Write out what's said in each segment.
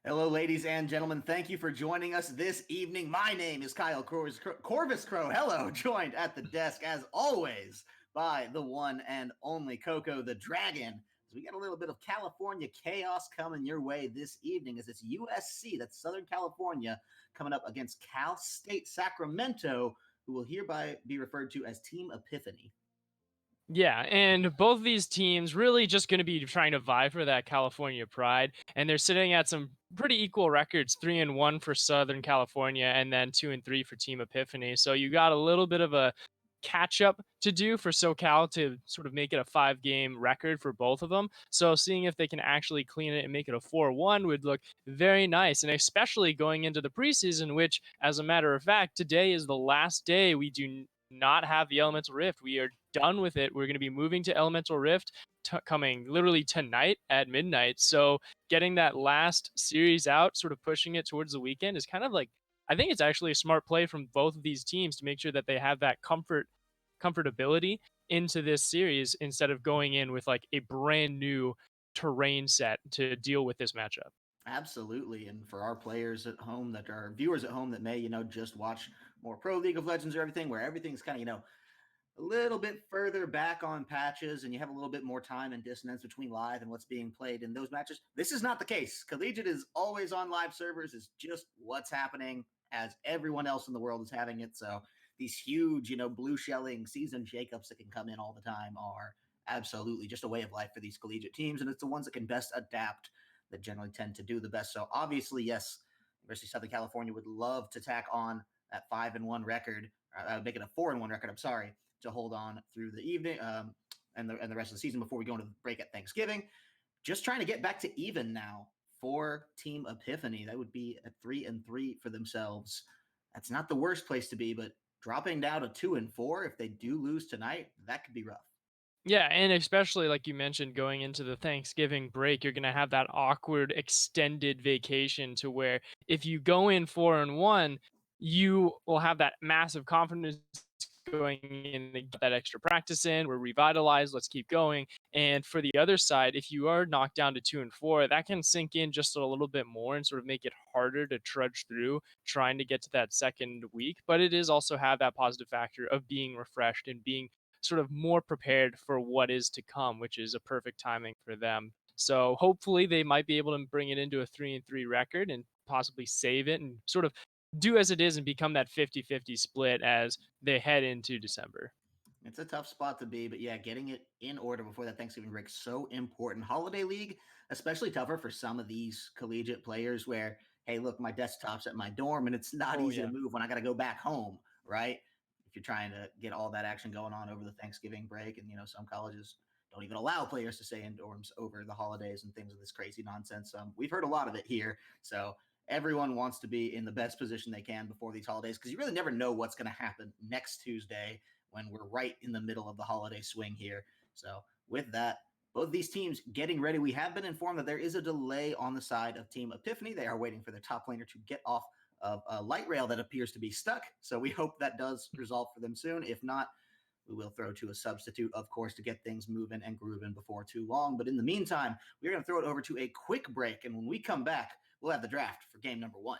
Hello, ladies and gentlemen. Thank you for joining us this evening. My name is Kyle Corvus Crow. Hello, joined at the desk, as always, by the one and only Coco the Dragon. So we got a little bit of California chaos coming your way this evening as it's USC, that's Southern California, coming up against Cal State Sacramento, who will hereby be referred to as Team Epiphany. Yeah, and both of these teams really just going to be trying to vie for that California pride, and they're sitting at some pretty equal records: 3-1 for Southern California, and then 2-3 for Team Epiphany. So you got a little bit of a catch up to do for SoCal to sort of make it a 5 game record for both of them. So seeing if they can actually clean it and make it a 4-1 would look very nice, and especially going into the preseason, which, as a matter of fact, today is the last day we do not have the Elemental Rift. We are done with it. We're going to be moving to Elemental Rift coming literally tonight at midnight. So getting that last series out, sort of pushing it towards the weekend, is kind of like, I think it's actually a smart play from both of these teams to make sure that they have that comfortability into this series instead of going in with like a brand new terrain set to deal with this matchup. Absolutely. And for our players at home that are viewers at home that may, just watch more pro League of Legends or everything, where everything's kind of, a little bit further back on patches and you have a little bit more time and distance between live and what's being played in those matches. This is not the case. Collegiate is always on live servers, is just what's happening as everyone else in the world is having it. So these huge, blue shelling season shakeups that can come in all the time are absolutely just a way of life for these collegiate teams. And it's the ones that can best adapt that generally tend to do the best. So obviously, yes, University of Southern California would love to tack on that 5-1 record, make it a 4-1 record. I'm sorry, to hold on through the evening and the rest of the season before we go into the break at Thanksgiving. Just trying to get back to even now for Team Epiphany. That would be a 3-3 for themselves. That's not the worst place to be, but dropping down to 2-4 if they do lose tonight, that could be rough. Yeah, and especially like you mentioned, going into the Thanksgiving break, you're gonna have that awkward extended vacation to where if you go in 4-1, you will have that massive confidence going in to get that extra practice in. We're revitalized. Let's keep going. And for the other side, if you are knocked down to 2-4, that can sink in just a little bit more and sort of make it harder to trudge through trying to get to that second week. But it is also have that positive factor of being refreshed and being sort of more prepared for what is to come, which is a perfect timing for them. So hopefully they might be able to bring it into a 3-3 record and possibly save it and sort of do as it is and become that 50-50 split as they head into December. It's a tough spot to be, but yeah, getting it in order before that Thanksgiving break so important. Holiday League, especially tougher for some of these collegiate players where, hey, look, my desktop's at my dorm and it's not Oh easy to yeah. move when I got to go back home, right? If you're trying to get all that action going on over the Thanksgiving break, and some colleges don't even allow players to stay in dorms over the holidays and things of this crazy nonsense. We've heard a lot of it here, so everyone wants to be in the best position they can before these holidays because you really never know what's going to happen next Tuesday when we're right in the middle of the holiday swing here. So with that, both these teams getting ready. We have been informed that there is a delay on the side of Team Epiphany. They are waiting for their top laner to get off of a light rail that appears to be stuck. So we hope that does resolve for them soon. If not, we will throw to a substitute, of course, to get things moving and grooving before too long. But in the meantime, we're going to throw it over to a quick break. And when we come back, we'll have the draft for game number 1.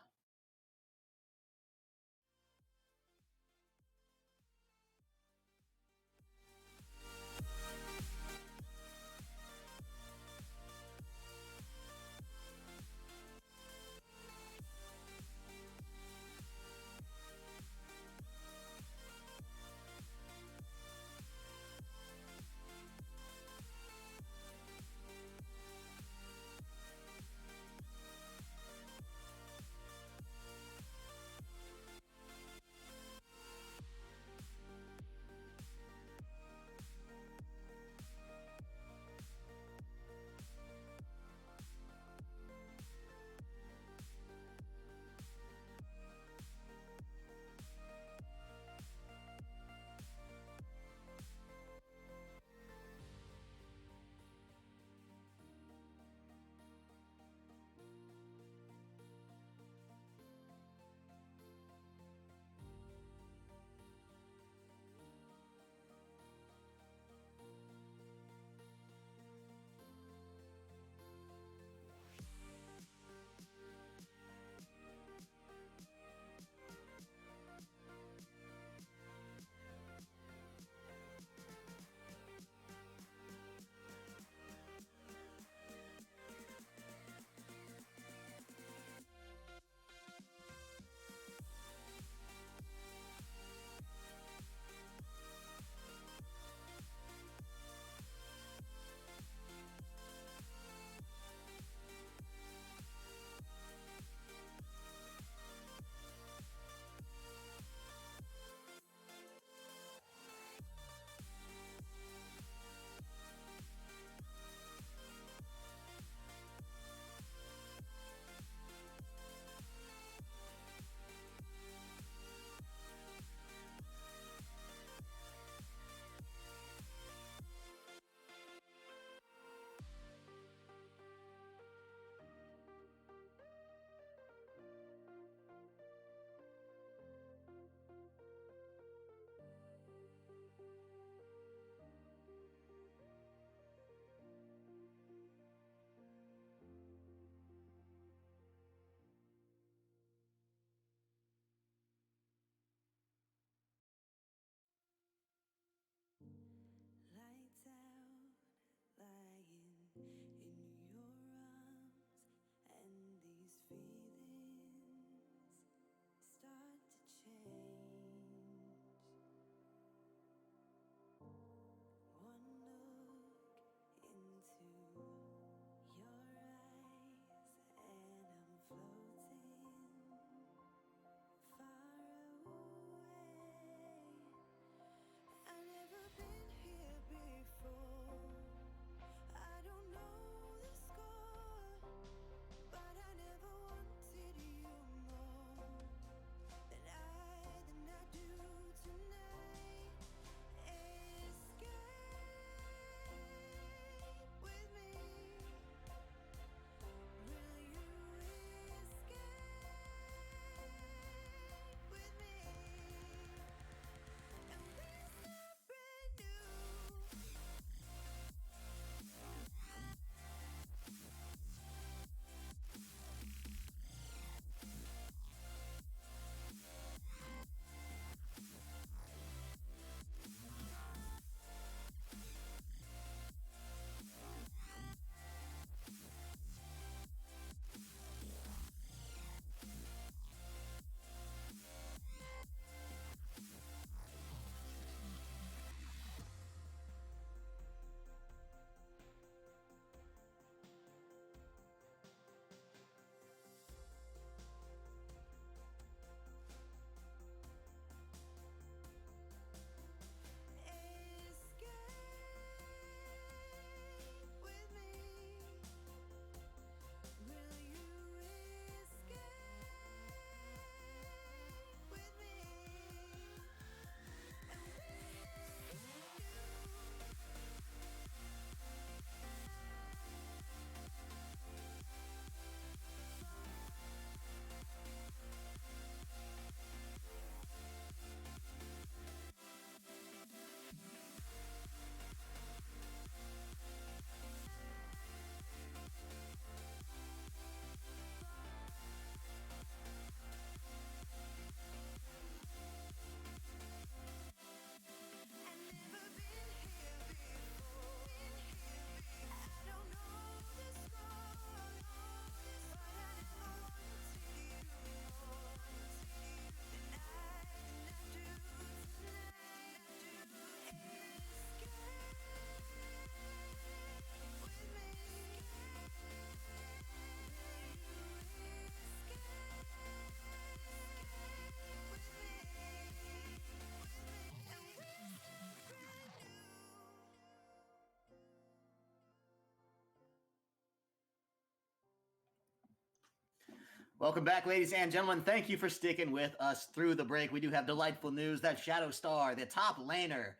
Welcome back, ladies and gentlemen. Thank you for sticking with us through the break. We do have delightful news that Shadow Star, the top laner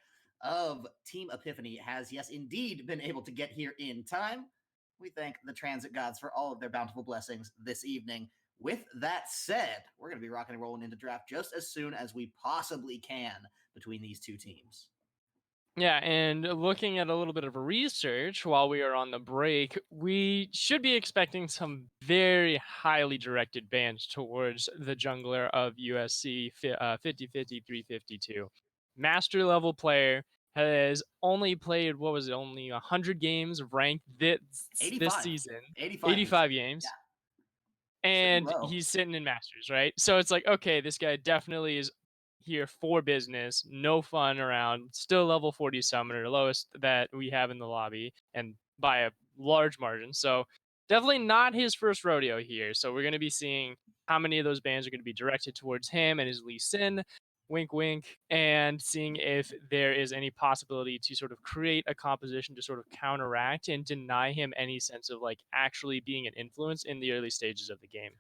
of Team Epiphany, has, yes, indeed been able to get here in time. We thank the transit gods for all of their bountiful blessings this evening. With that said, we're going to be rocking and rolling into draft just as soon as we possibly can between these two teams. Yeah, and looking at a little bit of research while we are on the break, we should be expecting some very highly directed bans towards the jungler of USC 5050 352. Master level player has only played, what was it, only 100 games of ranked this 85. season, 85, he said. 85 Yeah, games, sitting and low. he's sitting in Masters, right? So it's like, okay, this guy definitely is here for business, no fun around, still level 40 summoner, lowest that we have in the lobby, and by a large margin. So definitely not his first rodeo here. So we're going to be seeing how many of those bans are going to be directed towards him and his Lee Sin, wink, wink, and seeing if there is any possibility to sort of create a composition to sort of counteract and deny him any sense of like actually being an influence in the early stages of the game.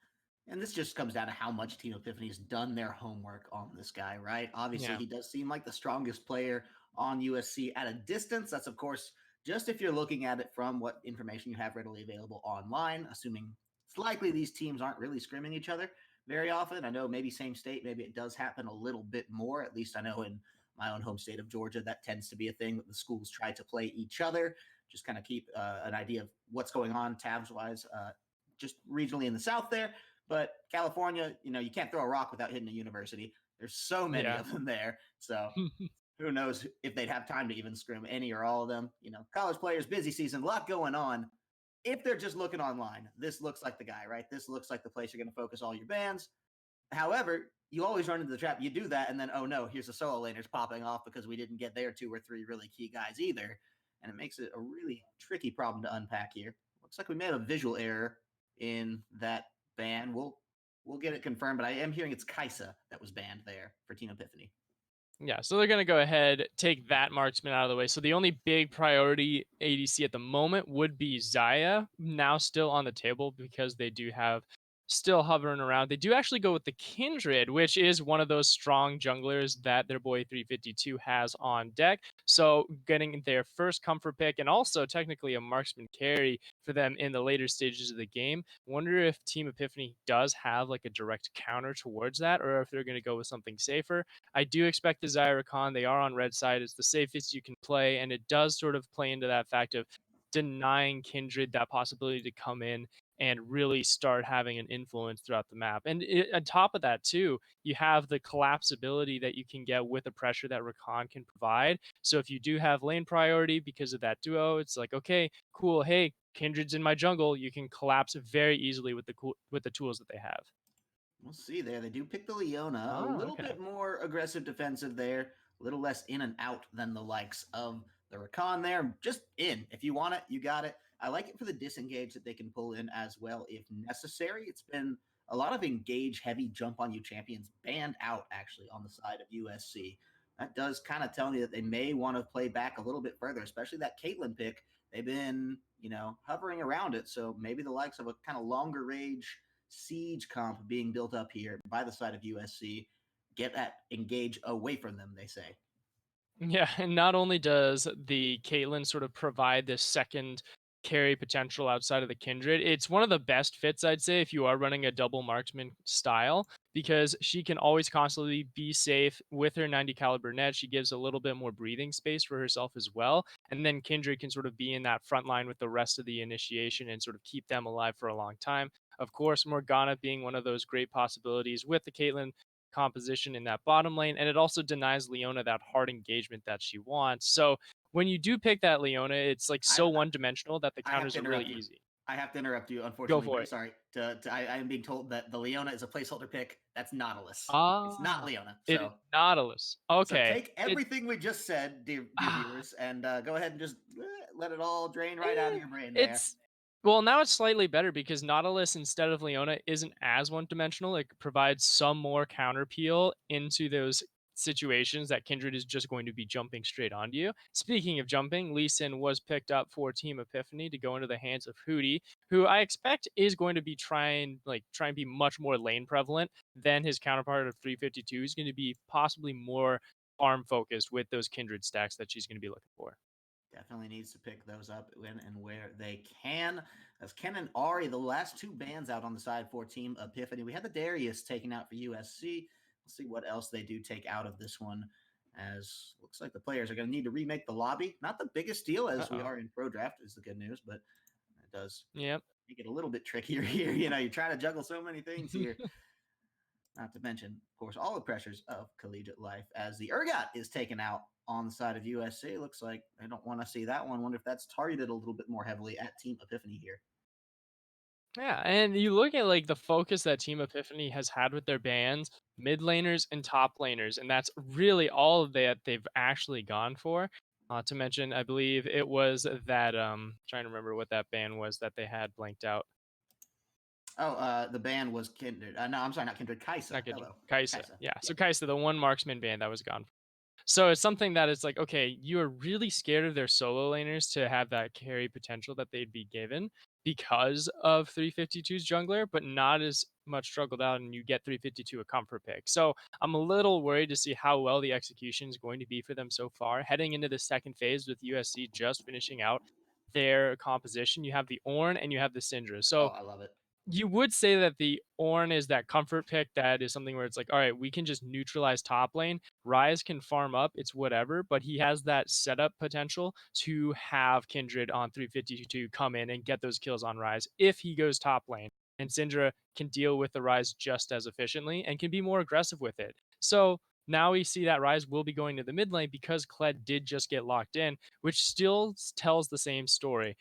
And this just comes down to how much Team Epiphany has done their homework on this guy, right? Obviously, Yeah. he does seem like the strongest player on USC at a distance. That's, of course, just if you're looking at it from what information you have readily available online, assuming it's likely these teams aren't really scrimming each other very often. I know maybe same state, maybe it does happen a little bit more. At least I know in my own home state of Georgia, that tends to be a thing that the schools try to play each other, just kind of keep an idea of what's going on tabs wise, just regionally in the South there. But California, you can't throw a rock without hitting a university. There's so many Yeah. of them there. So who knows if they'd have time to even scrim any or all of them. College players, busy season, a lot going on. If they're just looking online, this looks like the guy, right? This looks like the place you're going to focus all your bands. However, you always run into the trap. You do that, and then, oh no, here's a solo laners popping off because we didn't get their two or three really key guys either. And it makes it a really tricky problem to unpack here. Looks like we made a visual error in that ban. We'll get it confirmed, but I am hearing it's Kaisa that was banned there for Team Epiphany. Yeah, so they're going to go ahead, take that marksman out of the way. So the only big priority ADC at the moment would be Zaya, now still on the table because they do have still hovering around. They do actually go with the Kindred, which is one of those strong junglers that their boy 352 has on deck. So getting their first comfort pick and also technically a marksman carry for them in the later stages of the game. Wonder if Team Epiphany does have like a direct counter towards that or if they're going to go with something safer. I do expect the Zyra Khan. They are on red side. It's the safest you can play, and it does sort of play into that fact of denying Kindred that possibility to come in and really start having an influence throughout the map. And on top of that, too, you have the collapsibility that you can get with the pressure that Rakan can provide. So if you do have lane priority because of that duo, it's like, okay, cool. Hey, Kindred's in my jungle. You can collapse very easily with with the tools that they have. We'll see there. They do pick the Leona, a Oh, little okay. bit more aggressive defensive there, a little less in and out than the likes of the Rakan there. Just in. If you want it, you got it. I like it for the disengage that they can pull in as well if necessary. It's been a lot of engage heavy jump on you champions banned out actually on the side of USC. That does kind of tell me that they may want to play back a little bit further, especially that Caitlyn pick. They've been, hovering around it. So maybe the likes of a kind of longer range siege comp being built up here by the side of USC. Get that engage away from them, they say. Yeah, and not only does the Caitlyn sort of provide this second carry potential outside of the Kindred, it's one of the best fits, I'd say, if you are running a double marksman style, because she can always constantly be safe with her 90 caliber net. She gives a little bit more breathing space for herself as well. And then Kindred can sort of be in that front line with the rest of the initiation and sort of keep them alive for a long time. Of course, Morgana being one of those great possibilities with the Caitlyn composition in that bottom lane, and it also denies Leona that hard engagement that she wants. So when you do pick that Leona, it's like so I one dimensional that the I have counters to are really interrupt you. easy. I have to interrupt you. Go Unfortunately, for very it. sorry. I am being told that the Leona is a placeholder pick. That's Nautilus. It's not Ah, Leona. it is So Nautilus. so Okay. take It everything we just said, dear ah, viewers, and go ahead and just let it all drain right out of eh, your brain there. it's well, now it's slightly better because Nautilus instead of Leona isn't as one dimensional. It provides some more counter peel into those situations that Kindred is just going to be jumping straight onto you. Speaking of jumping, Lee Sin was picked up for Team Epiphany to go into the hands of Hootie, who I expect is going to be try and be much more lane prevalent than his counterpart of 352. Is going to be possibly more farm focused with those Kindred stacks that she's going to be looking for. Definitely needs to pick those up when and where they can. As Ken and Ari, the last two bans out on the side for Team Epiphany. We had the Darius taken out for USC. Let's see what else they do take out of this one. As looks like the players are going to need to remake the lobby. Not the biggest deal Uh as we oh. are in pro draft is the good news, but it does Yep. make it a little bit trickier here. You're trying to juggle so many things here. Not to mention, of course, all the pressures of collegiate life as the Urgot is taken out on the side of USC. Looks like I don't want to see that one. Wonder if that's targeted a little bit more heavily at Team Epiphany here. Yeah, and you look at like the focus that Team Epiphany has had with their bans, mid laners and top laners, and that's really all that they've actually gone for. To mention, I believe it was that trying to remember what that ban was that they had blanked out. Oh, the band was Kindred. No, I'm sorry, not Kindred. Kaisa. Not Kindred, Hello, Kaisa. Kaisa. Yeah, Yeah. so Kaisa, the one marksman ban that was gone. So it's something that is like, okay, you are really scared of their solo laners to have that carry potential that they'd be given because of 352's jungler, but not as much struggled out, and you get 352 a comfort pick. So I'm a little worried to see how well the execution is going to be for them so far. Heading into the second phase with USC just finishing out their composition, you have the Ornn and you have the Syndra. Oh, So I love it. you would say that the Ornn is that comfort pick that is something where it's like, all right, we can just neutralize top lane. Rise can farm up, it's whatever, but he has that setup potential to have Kindred on 352 come in and get those kills on Rise if he goes top lane. And Syndra can deal with the Rise just as efficiently and can be more aggressive with it. So now we see that Rise will be going to the mid lane because Kled did just get locked in, which still tells the same story.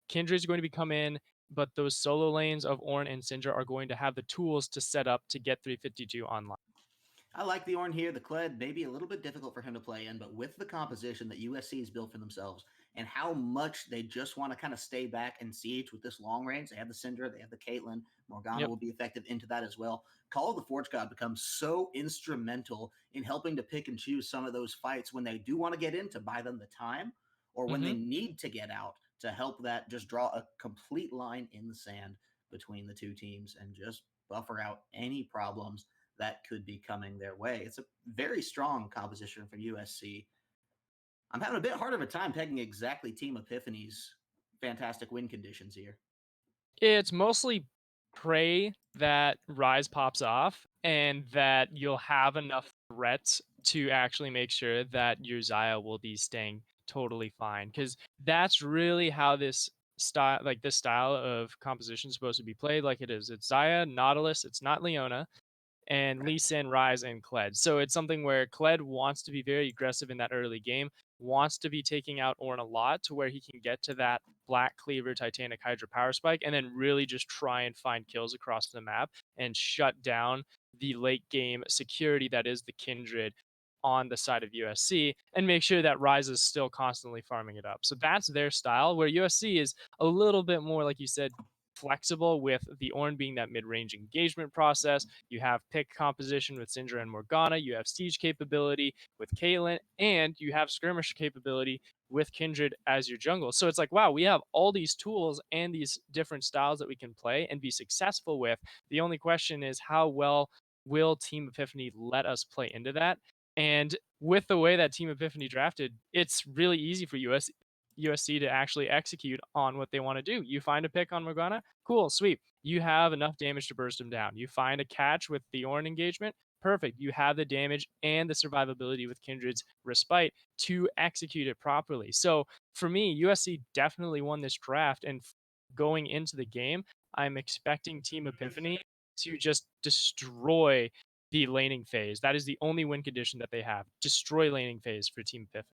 Kindred is going to be come in, but those solo lanes of Ornn and Syndra are going to have the tools to set up to get 352 online. I like the Ornn here. The Kled may be a little bit difficult for him to play in, but with the composition that USC has built for themselves and how much they just want to kind of stay back and siege with this long range, they have the Syndra, they have the Caitlyn, Morgana Yep. will be effective into that as well. Call of the Forge God becomes so instrumental in helping to pick and choose some of those fights when they do want to get in to buy them the time or when they Hmm. need to get out to help that just draw a complete line in the sand between the two teams and just buffer out any problems that could be coming their way. It's a very strong composition for USC. I'm having a bit harder of a time pegging exactly Team Epiphany's fantastic win conditions here. It's mostly pray that Rise pops off and that you'll have enough threats to actually make sure that your Zaya will be staying totally fine. Because that's really how this style of composition is supposed to be played like it is. It's Zaya, Nautilus, it's not Leona, and Right. Lee Sin, Rise, and Kled. So it's something where Kled wants to be very aggressive in that early game, wants to be taking out Ornn a lot to where he can get to that Black Cleaver, Titanic Hydra power spike, and then really just try and find kills across the map and shut down the late game security that is the Kindred on the side of USC and make sure that Rise is still constantly farming it up. So that's their style, where USC is a little bit more, like you said, flexible with the Ornn being that mid-range engagement process. You have pick composition with Syndra and Morgana. You have siege capability with Caitlyn, and you have skirmish capability with Kindred as your jungle. So it's like, wow, we have all these tools and these different styles that we can play and be successful with. The only question is how well will Team Epiphany let us play into that? And with the way that Team Epiphany drafted, it's really easy for USC to actually execute on what they want to do. You find a pick on Morgana, cool, sweet. You have enough damage to burst him down. You find a catch with the Ornn engagement, perfect. You have the damage and the survivability with Kindred's respite to execute it properly. So for me, USC definitely won this draft. And going into the game, I'm expecting Team Epiphany to just destroy the laning phase. That is the only win condition that they have. Destroy laning phase for Team Epiphany.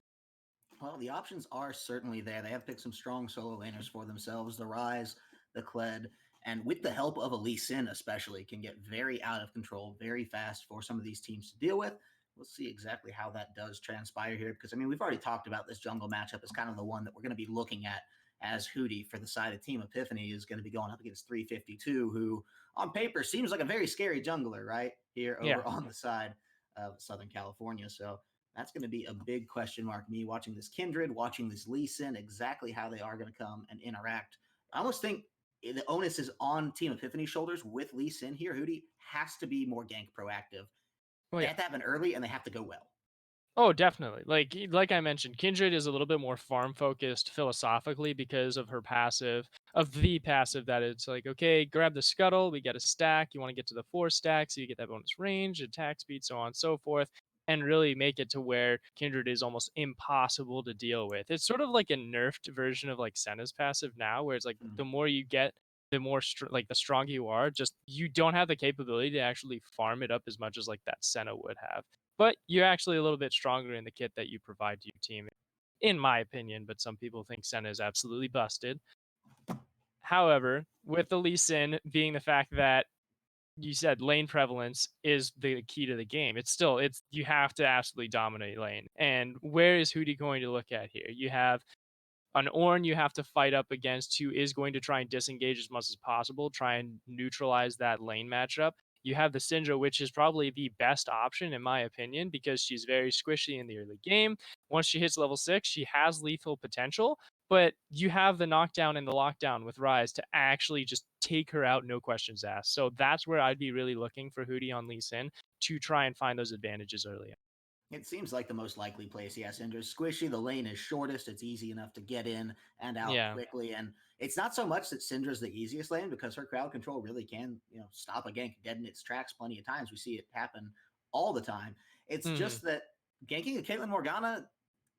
Well, the options are certainly there. They have picked some strong solo laners for themselves. The Rise, the Kled, and with the help of a Lee Sin, especially, can get very out of control very fast for some of these teams to deal with. We'll see exactly how that does transpire here because, I mean, we've already talked about this jungle matchup as kind of the one that we're going to be looking at as Hootie for the side of Team Epiphany is going to be going up against 352, who on paper seems like a very scary jungler, right? Here Yeah. over on the side of Southern California. So that's going to be a big question mark. Me watching this Kindred, watching this Lee Sin, exactly how they are going to come and interact. I almost think the onus is on Team Epiphany's shoulders with Lee Sin here. Hootie has to be more gank proactive. Oh They yeah. have to happen early and they have to go well. Oh, definitely. Like I mentioned, Kindred is a little bit more farm focused philosophically because of her passive, of the passive that it's like, okay, grab the scuttle, we get a stack, you want to get to the 4 stack, so you get that bonus range, attack speed, so on and so forth, and really make it to where Kindred is almost impossible to deal with. It's sort of like a nerfed version of like Senna's passive now, where it's like Hmm. the more you get, the more like the stronger you are, just you don't have the capability to actually farm it up as much as like that Senna would have, but you're actually a little bit stronger in the kit that you provide to your team, in my opinion. But some people think Senna is absolutely busted. However, with the Lee Sin being the fact that you said lane prevalence is the key to the game, it's you have to absolutely dominate lane. And where is Hootie going to look at here? You have an Ornn you have to fight up against who is going to try and disengage as much as possible, try and neutralize that lane matchup. You have the Syndra, which is probably the best option in my opinion because she's very squishy in the early game. Once she hits level 6, she has lethal potential, but you have the knockdown and the lockdown with Rise to actually just take her out, no questions asked. So that's where I'd be really looking for Hootie on Lee Sin to try and find those advantages early. It seems like the most likely place. Yeah, Cinder's squishy. The lane is shortest. It's easy enough to get in and out Yeah. quickly. And it's not so much that Cinder's the easiest lane because her crowd control really can, stop a gank dead in its tracks plenty of times. We see it happen all the time. It's Hmm. just that ganking a Caitlyn Morgana,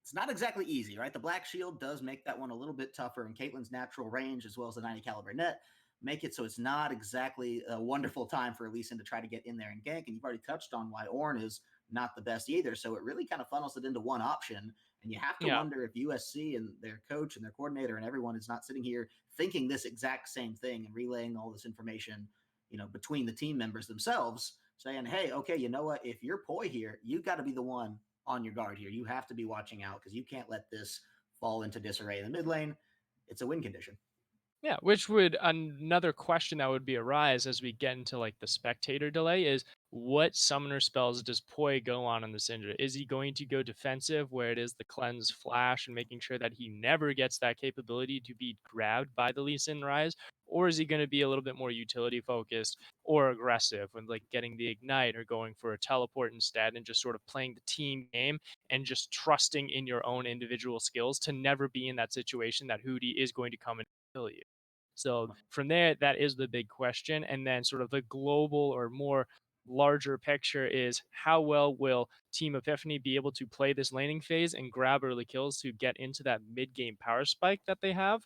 it's not exactly easy, right? The Black Shield does make that one a little bit tougher, and Caitlyn's natural range as well as the 90 caliber net make it so it's not exactly a wonderful time for Lee Sin to try to get in there and gank. And you've already touched on why Ornn is not the best either. So it really kind of funnels it into one option. And you have to Yeah. wonder if USC and their coach and their coordinator and everyone is not sitting here thinking this exact same thing and relaying all this information, between the team members themselves, saying, hey, okay, you know what? If you're Poi here, you got to be the one on your guard here. You have to be watching out because you can't let this fall into disarray in the mid lane. It's a win condition. Yeah, which would another question that would be arise as we get into like the spectator delay is what summoner spells does Poi go on the Syndra? Is he going to go defensive where it is the cleanse flash and making sure that he never gets that capability to be grabbed by the Lee Sin Rise? Or is he going to be a little bit more utility focused or aggressive when like getting the ignite or going for a teleport instead and just sort of playing the team game and just trusting in your own individual skills to never be in that situation that Hootie is going to come and kill you? So from there, that is the big question. And then sort of the global or more larger picture is how well will Team Epiphany be able to play this laning phase and grab early kills to get into that mid game power spike that they have?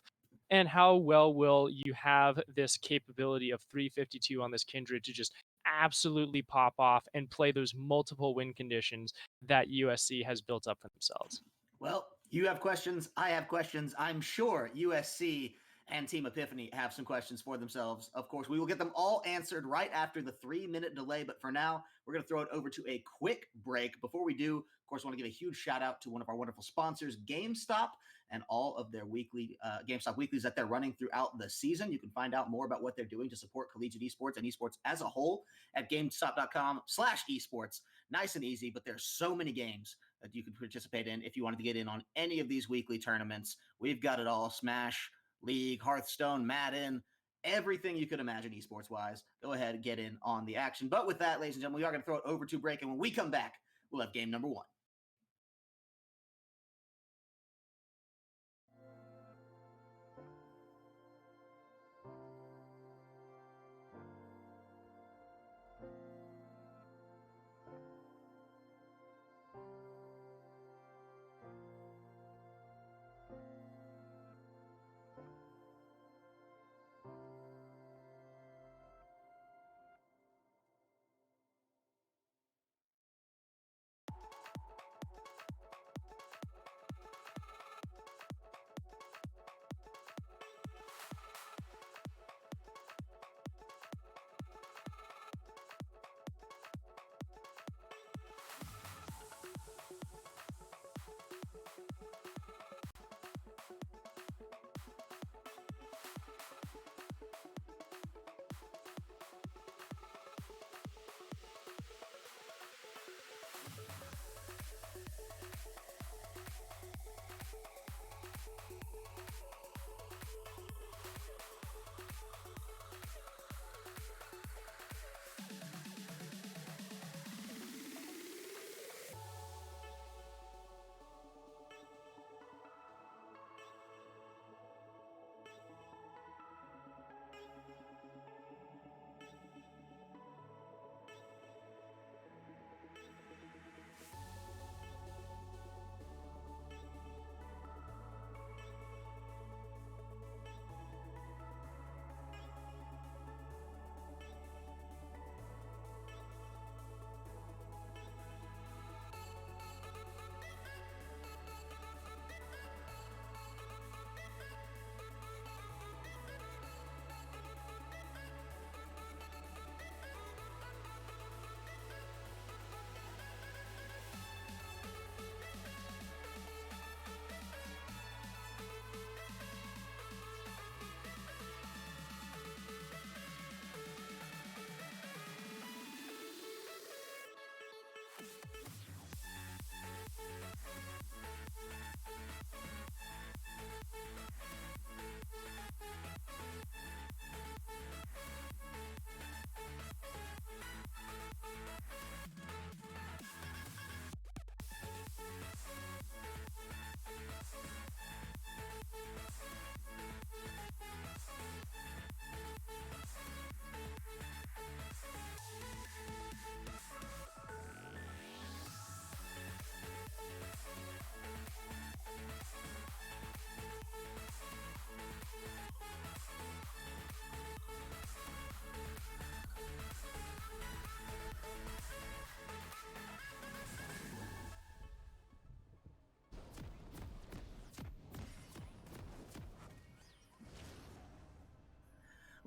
And how well will you have this capability of 352 on this Kindred to just absolutely pop off and play those multiple win conditions that USC has built up for themselves? Well, you have questions. I have questions. I'm sure USC and Team Epiphany have some questions for themselves. Of course, we will get them all answered right after the 3-minute delay. But for now, we're going to throw it over to a quick break. Before we do, of course, I want to give a huge shout out to one of our wonderful sponsors, GameStop, and all of their weekly GameStop weeklies that they're running throughout the season. You can find out more about what they're doing to support collegiate esports and esports as a whole at GameStop.com/esports. Nice and easy, but there's so many games that you can participate in if you wanted to get in on any of these weekly tournaments. We've got it all: Smash, League, Hearthstone, Madden, everything you could imagine esports wise. Go ahead and get in on the action. But with that, ladies and gentlemen, we are going to throw it over to break. And when we come back, we'll have game number one.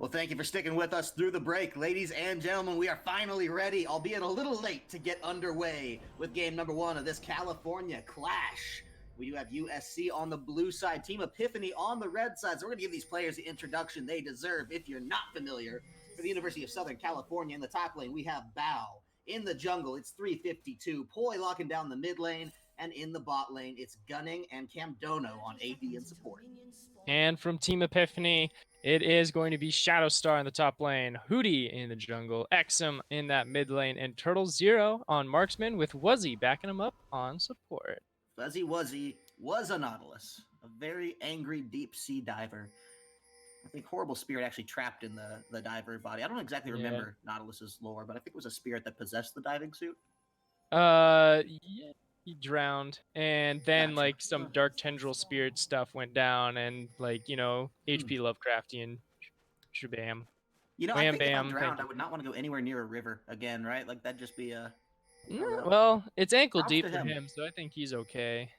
Well, thank you for sticking with us through the break. Ladies and gentlemen, we are finally ready, albeit a little late, to get underway with game number 1 of this California Clash. We do have USC on the blue side, Team Epiphany on the red side. So we're going to give these players the introduction they deserve. If you're not familiar, for the University of Southern California, in the top lane, we have Bao. In the jungle, it's 352. Poi locking down the mid lane. And in the bot lane, it's Gunning and Camdono on AD and support. And from Team Epiphany, it is going to be Shadowstar in the top lane, Hootie in the jungle, Exum in that mid lane, and Turtle Zero on Marksman with Wuzzy backing him up on support. Fuzzy Wuzzy was a Nautilus, a very angry deep sea diver. I think Horrible Spirit actually trapped in the diver body. I don't exactly remember Nautilus's lore, but I think it was a spirit that possessed the diving suit. Yeah, he drowned, and then Gotcha. like some dark tendril spirit stuff went down, and like HP Lovecraftian shabam. You know, I Wham think if I bam. drowned, I would not want to go anywhere near a river again, right? Like that'd just be a. Well, it's ankle Props deep to for him. him, so I think he's okay.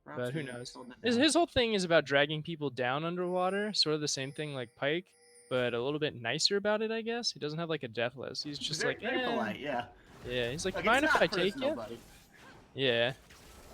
Props But to who him. knows? Holding it down. His whole thing is about dragging people down underwater, sort of the same thing like Pike, but a little bit nicer about it, I guess. He doesn't have like a deathless. He's just very, like, very polite, yeah. Yeah, he's like, Look, mind it's if not I take personal, you? buddy. Yeah.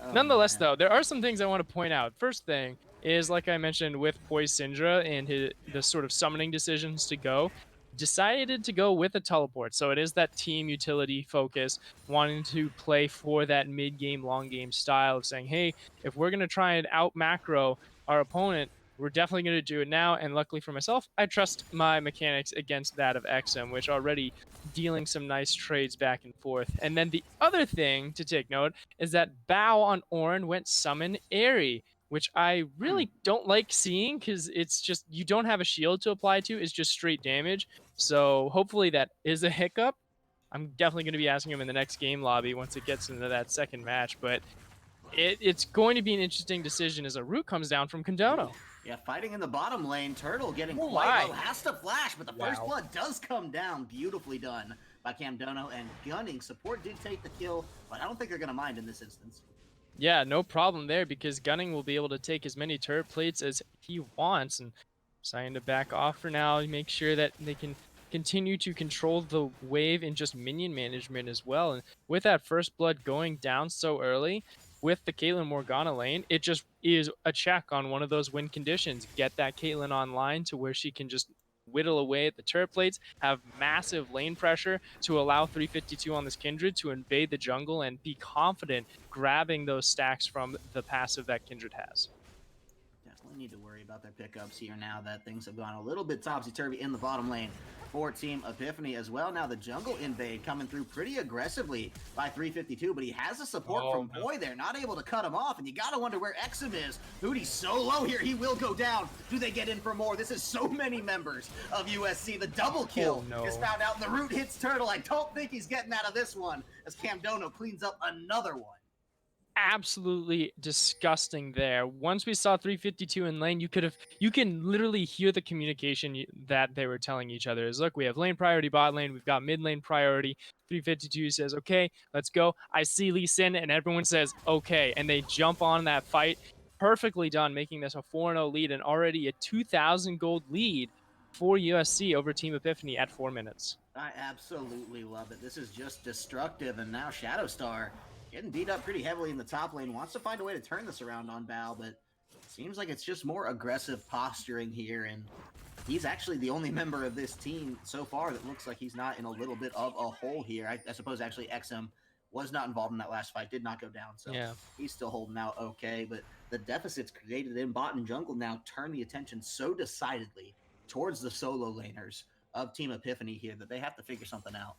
Oh, Nonetheless, man. though, there are some things I want to point out. First thing is, like I mentioned with Poi Syndra and the sort of summoning decisions to go, decided to go with a teleport. So it is that team utility focus, wanting to play for that mid-game, long-game style of saying, hey, if we're going to try and out macro our opponent, we're definitely going to do it now. And luckily for myself, I trust my mechanics against that of XM, which already dealing some nice trades back and forth. And then the other thing to take note is that Bao on Ornn went summon Airy, which I really don't like seeing because it's just you don't have a shield to apply to. It's just straight damage. So hopefully that is a hiccup. I'm definitely going to be asking him in the next game lobby once it gets into that second match. But it's going to be an interesting decision as a root comes down from Condono. Yeah, fighting in the bottom lane. Turtle getting quite low. Has to flash, but the first blood does come down. Beautifully done by Camdono, and Gunning. Support did take the kill, but I don't think they're going to mind in this instance. Yeah, no problem there because Gunning will be able to take as many turret plates as he wants, and deciding to back off for now, make sure that they can continue to control the wave and just minion management as well. And with that first blood going down so early, with the Caitlyn Morgana lane, it just is a check on one of those win conditions. Get that Caitlyn online to where she can just whittle away at the turret plates, have massive lane pressure to allow 352 on this Kindred to invade the jungle and be confident grabbing those stacks from the passive that Kindred has. Definitely need to worry about their pickups here now that things have gone a little bit topsy-turvy in the bottom lane for Team Epiphany as well. Now the jungle invade coming through pretty aggressively by 352, but he has a support from Poi there, not able to cut him off, and you gotta wonder where Exum is. Hootie's so low here, he will go down. Do they get in for more? This is so many members of USC. The double kill is found out, and the root hits Turtle. I don't think he's getting out of this one as Camdono cleans up another one. Absolutely disgusting there. Once we saw 352 in lane, you can literally hear the communication that they were telling each other is, look, we have lane priority bot lane, we've got mid lane priority. 352 says, okay, let's go. I see Lee Sin, and everyone says, okay, and they jump on that fight. Perfectly done, making this a 4-0 lead and already a 2,000 gold lead for USC over Team Epiphany at 4 minutes. I absolutely love it. This is just destructive, and now Shadowstar getting beat up pretty heavily in the top lane. Wants to find a way to turn this around on Bao, but seems like it's just more aggressive posturing here, and he's actually the only member of this team so far that looks like he's not in a little bit of a hole here. I suppose actually XM was not involved in that last fight, did not go down, so he's still holding out okay, but the deficits created in bot and jungle now turn the attention so decidedly towards the solo laners of Team Epiphany here that they have to figure something out.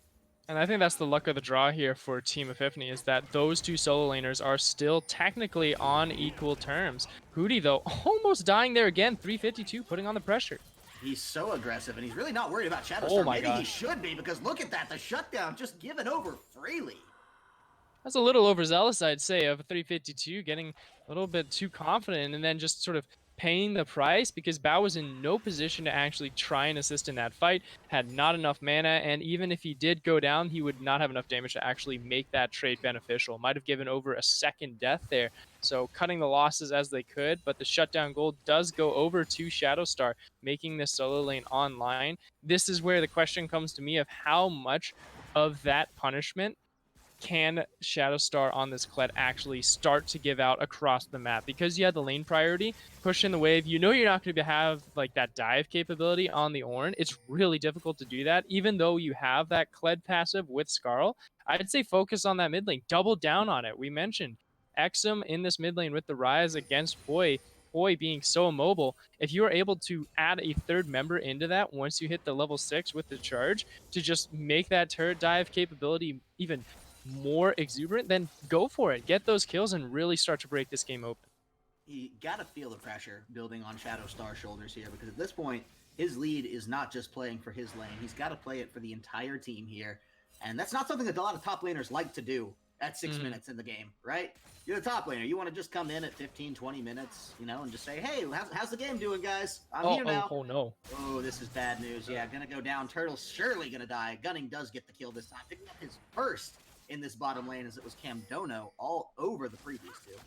And I think that's the luck of the draw here for Team Epiphany is that those two solo laners are still technically on equal terms. Hootie, though, almost dying there again. 352 putting on the pressure. He's so aggressive, and he's really not worried about Shadowstar. Maybe he should be, because look at that. The shutdown just given over freely. That's a little overzealous, I'd say, of 352 getting a little bit too confident and then just sort of paying the price because Bao was in no position to actually try and assist in that fight, had not enough mana, and even if he did go down, he would not have enough damage to actually make that trade beneficial. Might have given over a second death there. So cutting the losses as they could, but the shutdown gold does go over to Shadowstar, making this solo lane online. This is where the question comes to me of how much of that punishment can Shadowstar on this Kled actually start to give out across the map? Because you had the lane priority, push in the wave, you know you're not going to have like that dive capability on the Ornn. It's really difficult to do that, even though you have that Kled passive with Skarl. I'd say focus on that mid lane, double down on it. We mentioned Exum in this mid lane with the Rise against Poi. Poi being so immobile, if you are able to add a third member into that once you hit the level 6 with the charge to just make that turret dive capability even more exuberant, then go for it. Get those kills and really start to break this game open. You got to feel the pressure building on Shadowstar's shoulders here, because at this point, his lead is not just playing for his lane. He's got to play it for the entire team here. And that's not something that a lot of top laners like to do at 6 minutes in the game, right? You're the top laner. You want to just come in at 15, 20 minutes, you know, and just say, hey, how's the game doing, guys? I'm here now. Oh, no. Oh, this is bad news. Yeah, gonna go down. Turtle's surely gonna die. Gunning does get the kill this time, picking up his first in this bottom lane, as it was Camdono all over the previous two.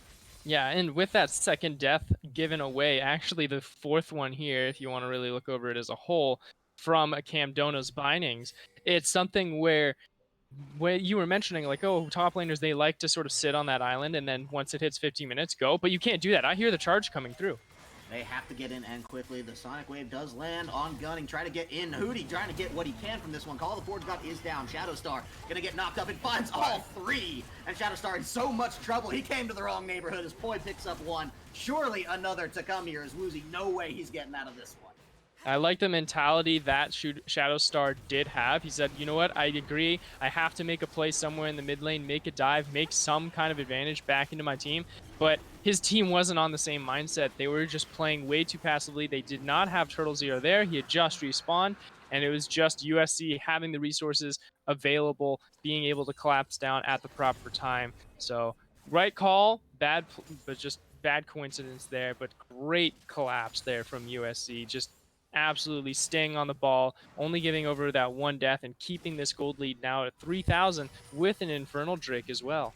Yeah, and with that second death given away, actually the fourth one here, if you want to really look over it as a whole, from Camdono's bindings, it's something where you were mentioning, like, oh, top laners, they like to sort of sit on that island, and then once it hits 15 minutes, go. But you can't do that. I hear the charge coming through. They have to get in and quickly. The Sonic Wave does land on Gunning, trying to get in. Hootie trying to get what he can from this one. Call of the Forge God is down. Shadowstar gonna get knocked up and finds all three. And Shadowstar in so much trouble. He came to the wrong neighborhood as Poi picks up one. Surely another to come here as Woozy. No way he's getting out of this one. I like the mentality that Shadowstar did have. He said, you know what, I agree. I have to make a play somewhere in the mid lane, make a dive, make some kind of advantage back into my team. But his team wasn't on the same mindset. They were just playing way too passively. They did not have Turtle Zero there. He had just respawned, and it was just USC having the resources available, being able to collapse down at the proper time. So, right call, but just bad coincidence there, but great collapse there from USC. Just absolutely staying on the ball, only giving over that one death and keeping this gold lead now at 3,000 with an Infernal Drake as well.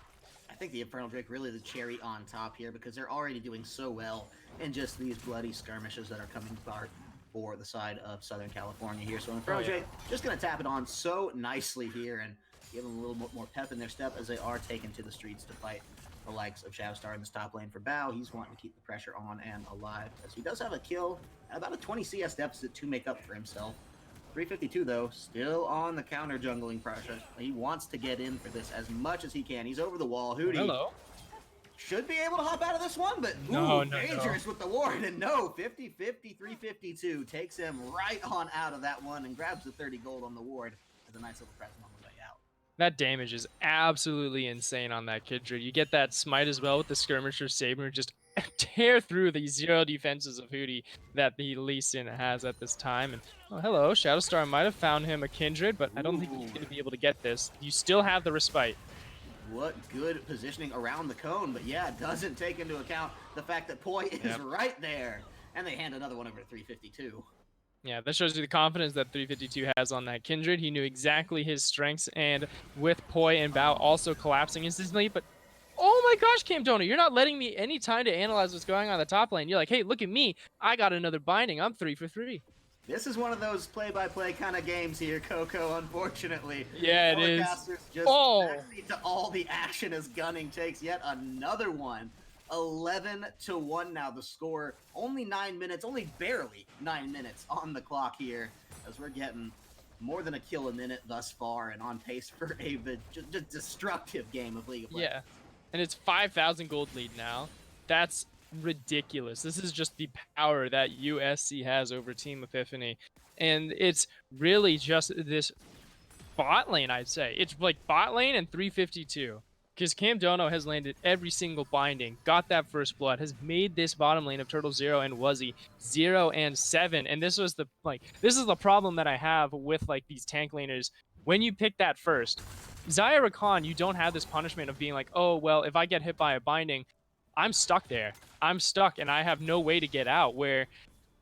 I think the Infernal Drake really the cherry on top here, because they're already doing so well in just these bloody skirmishes that are coming apart for the side of Southern California here. So Infernal Drake just going to tap it on so nicely here and give them a little bit more pep in their step as they are taken to the streets to fight the likes of Shadowstar in this top lane for Bao. He's wanting to keep the pressure on and alive, as he does have a kill at about a 20 CS deficit to make up for himself. 352 though, still on the counter jungling pressure. He wants to get in for this as much as he can. He's over the wall. Hootie Hello. should be able to hop out of this one, but dangerous with the ward. And no, 50-50, 352 takes him right on out of that one and grabs the 30 gold on the ward as a nice little present on the way out. That damage is absolutely insane on that Kindred. You get that smite as well with the Skirmisher Saber, just tear through the zero defenses of Hootie that the Lee Sin has at this time. And oh, hello, Shadowstar might have found him a Kindred, but I don't think he's going to be able to get this. You still have the Respite. What good positioning around the cone, but yeah, it doesn't take into account the fact that Poi is right there. And they hand another one over to 352. Yeah, that shows you the confidence that 352 has on that Kindred. He knew exactly his strengths, and with Poi and Bao also collapsing instantly, but oh my gosh, Camdono, you're not letting me any time to analyze what's going on in the top lane. You're like, hey, look at me. I got another binding. I'm 3 for 3. This is one of those play-by-play kind of games here, Coco, unfortunately. Yeah, it is. Just to all the action as Gunning takes yet another one. 11-1 now, the score. Only 9 minutes, only barely 9 minutes on the clock here, as we're getting more than a kill a minute thus far and on pace for a just destructive game of League of Legends. Yeah, and it's 5,000 gold lead now. That's ridiculous. This is just the power that USC has over Team Epiphany, and it's really just this bot lane, I'd say. It's like bot lane and 352, because Camdono has landed every single binding, got that first blood, has made this bottom lane of Turtle Zero and Wuzzy 0 and 7, and this is the problem that I have with like these tank laners. When you pick that first, Xayah Rakan, you don't have this punishment of being like, oh well, if I get hit by a binding, I'm stuck there. I'm stuck and I have no way to get out, where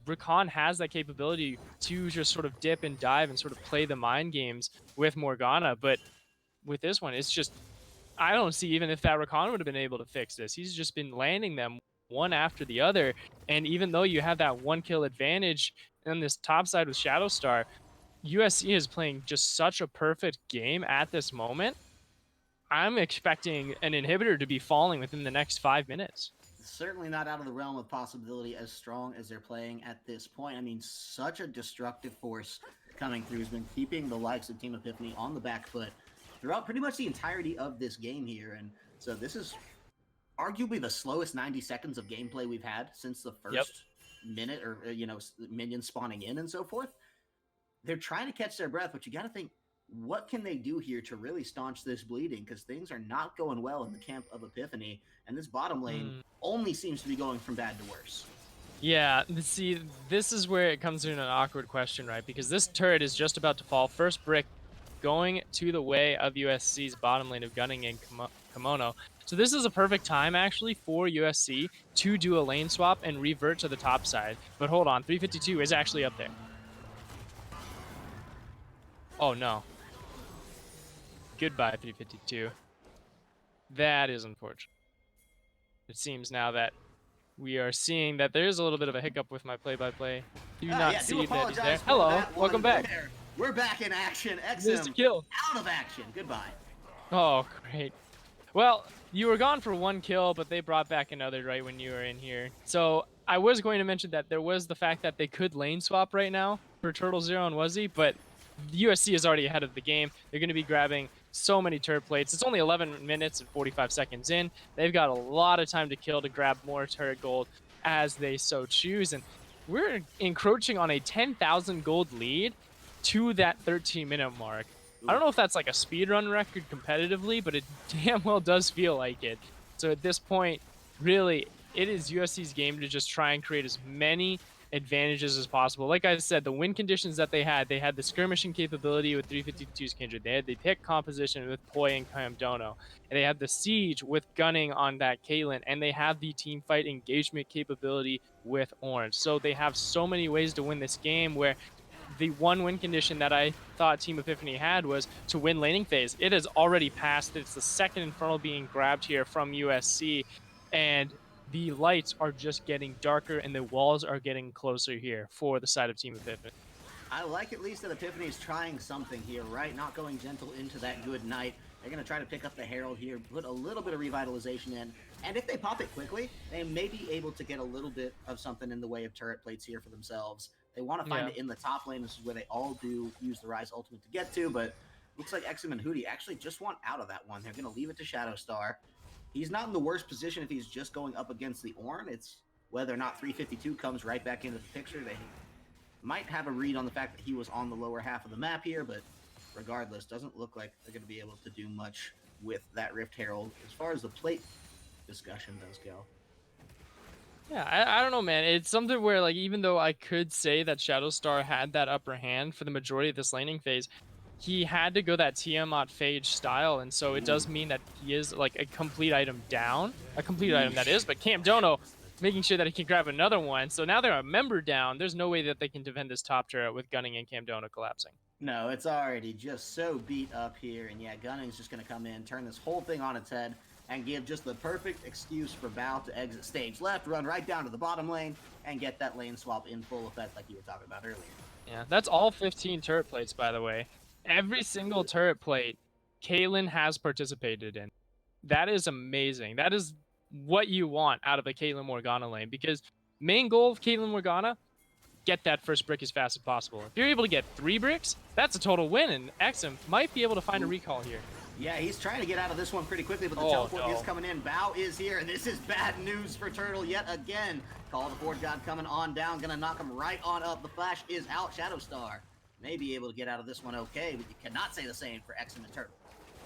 Rakan has that capability to just sort of dip and dive and sort of play the mind games with Morgana. But with this one, it's just, I don't see even if that Rakan would have been able to fix this. He's just been landing them one after the other. And even though you have that 1 kill advantage on this top side with Shadowstar, USC is playing just such a perfect game at this moment. I'm expecting an inhibitor to be falling within the next 5 minutes. Certainly not out of the realm of possibility as strong as they're playing at this point. I mean, such a destructive force coming through has been keeping the likes of Team Epiphany on the back foot throughout pretty much the entirety of this game here. And so this is arguably the slowest 90 seconds of gameplay we've had since the first minute or, minions spawning in and so forth. They're trying to catch their breath, but you got to think, what can they do here to really staunch this bleeding? Because things are not going well in the camp of Epiphany, and this bottom lane only seems to be going from bad to worse. Yeah, see, this is where it comes to an awkward question, right? Because this turret is just about to fall. First brick going to the way of USC's bottom lane of Gunning and Kimono. So this is a perfect time, actually, for USC to do a lane swap and revert to the top side. But hold on, 352 is actually up there. Oh, no. Goodbye, 352. That is unfortunate. It seems now that we are seeing that there is a little bit of a hiccup with my play-by-play. Do not see that he's there. Hello, welcome back. We're back in action. Mr. Kill. Out of action. Goodbye. Oh, great. Well, you were gone for 1 kill, but they brought back another right when you were in here. So I was going to mention that there was the fact that they could lane swap right now for Turtle Zero and Wuzzy, but USC is already ahead of the game. They're going to be grabbing so many turret plates. It's only 11 minutes and 45 seconds in. They've got a lot of time to kill to grab more turret gold as they so choose. And we're encroaching on a 10,000 gold lead to that 13-minute mark. I don't know if that's like a speedrun record competitively, but it damn well does feel like it. So at this point, really, it is USC's game to just try and create as many advantages as possible. Like I said, the win conditions that they had the skirmishing capability with 352's Kindred. They had the pick composition with Poi and Camdono. And they have the siege with gunning on that Caitlyn. And they have the team fight engagement capability with Orange. So they have so many ways to win this game, where the one win condition that I thought Team Epiphany had was to win laning phase. It has already passed. It's the second Infernal being grabbed here from USC. And the lights are just getting darker and the walls are getting closer here for the side of Team Epiphany. I like at least that Epiphany is trying something here, right? Not going gentle into that good night. They're going to try to pick up the Herald here, put a little bit of revitalization in. And if they pop it quickly, they may be able to get a little bit of something in the way of turret plates here for themselves. They want to find it in the top lane. This is where they all do use the Rise ultimate to get to, but looks like Exum and Hootie actually just want out of that one. They're going to leave it to Shadowstar. He's not in the worst position if he's just going up against the Ornn. It's whether or not 352 comes right back into the picture. They might have a read on the fact that he was on the lower half of the map here, but regardless, doesn't look like they're going to be able to do much with that Rift Herald as far as the plate discussion does go. Yeah, I don't know, man. It's something where, like, even though I could say that Shadowstar had that upper hand for the majority of this laning phase, he had to go that Tiamat Phage style, and so it does mean that he is like a complete item down. A complete item, that is, but Camdono making sure that he can grab another one. So now they're a member down. There's no way that they can defend this top turret with Gunning and Camdono collapsing. No, it's already just so beat up here, and yeah, Gunning's just going to come in, turn this whole thing on its head, and give just the perfect excuse for Bao to exit stage left, run right down to the bottom lane, and get that lane swap in full effect like you were talking about earlier. Yeah, that's all 15 turret plates, by the way. Every single turret plate Caitlyn has participated in. That is amazing. That is what you want out of a Caitlyn Morgana lane, because main goal of Caitlyn Morgana, get that first brick as fast as possible. If you're able to get 3 bricks, that's a total win, and Exum might be able to find a recall here. Yeah, he's trying to get out of this one pretty quickly, but the teleport is coming in. Bao is here, and this is bad news for Turtle yet again. Call the Forge God coming on down, gonna knock him right on up. The flash is out. Shadowstar may be able to get out of this one okay, but you cannot say the same for Exum and Turtle.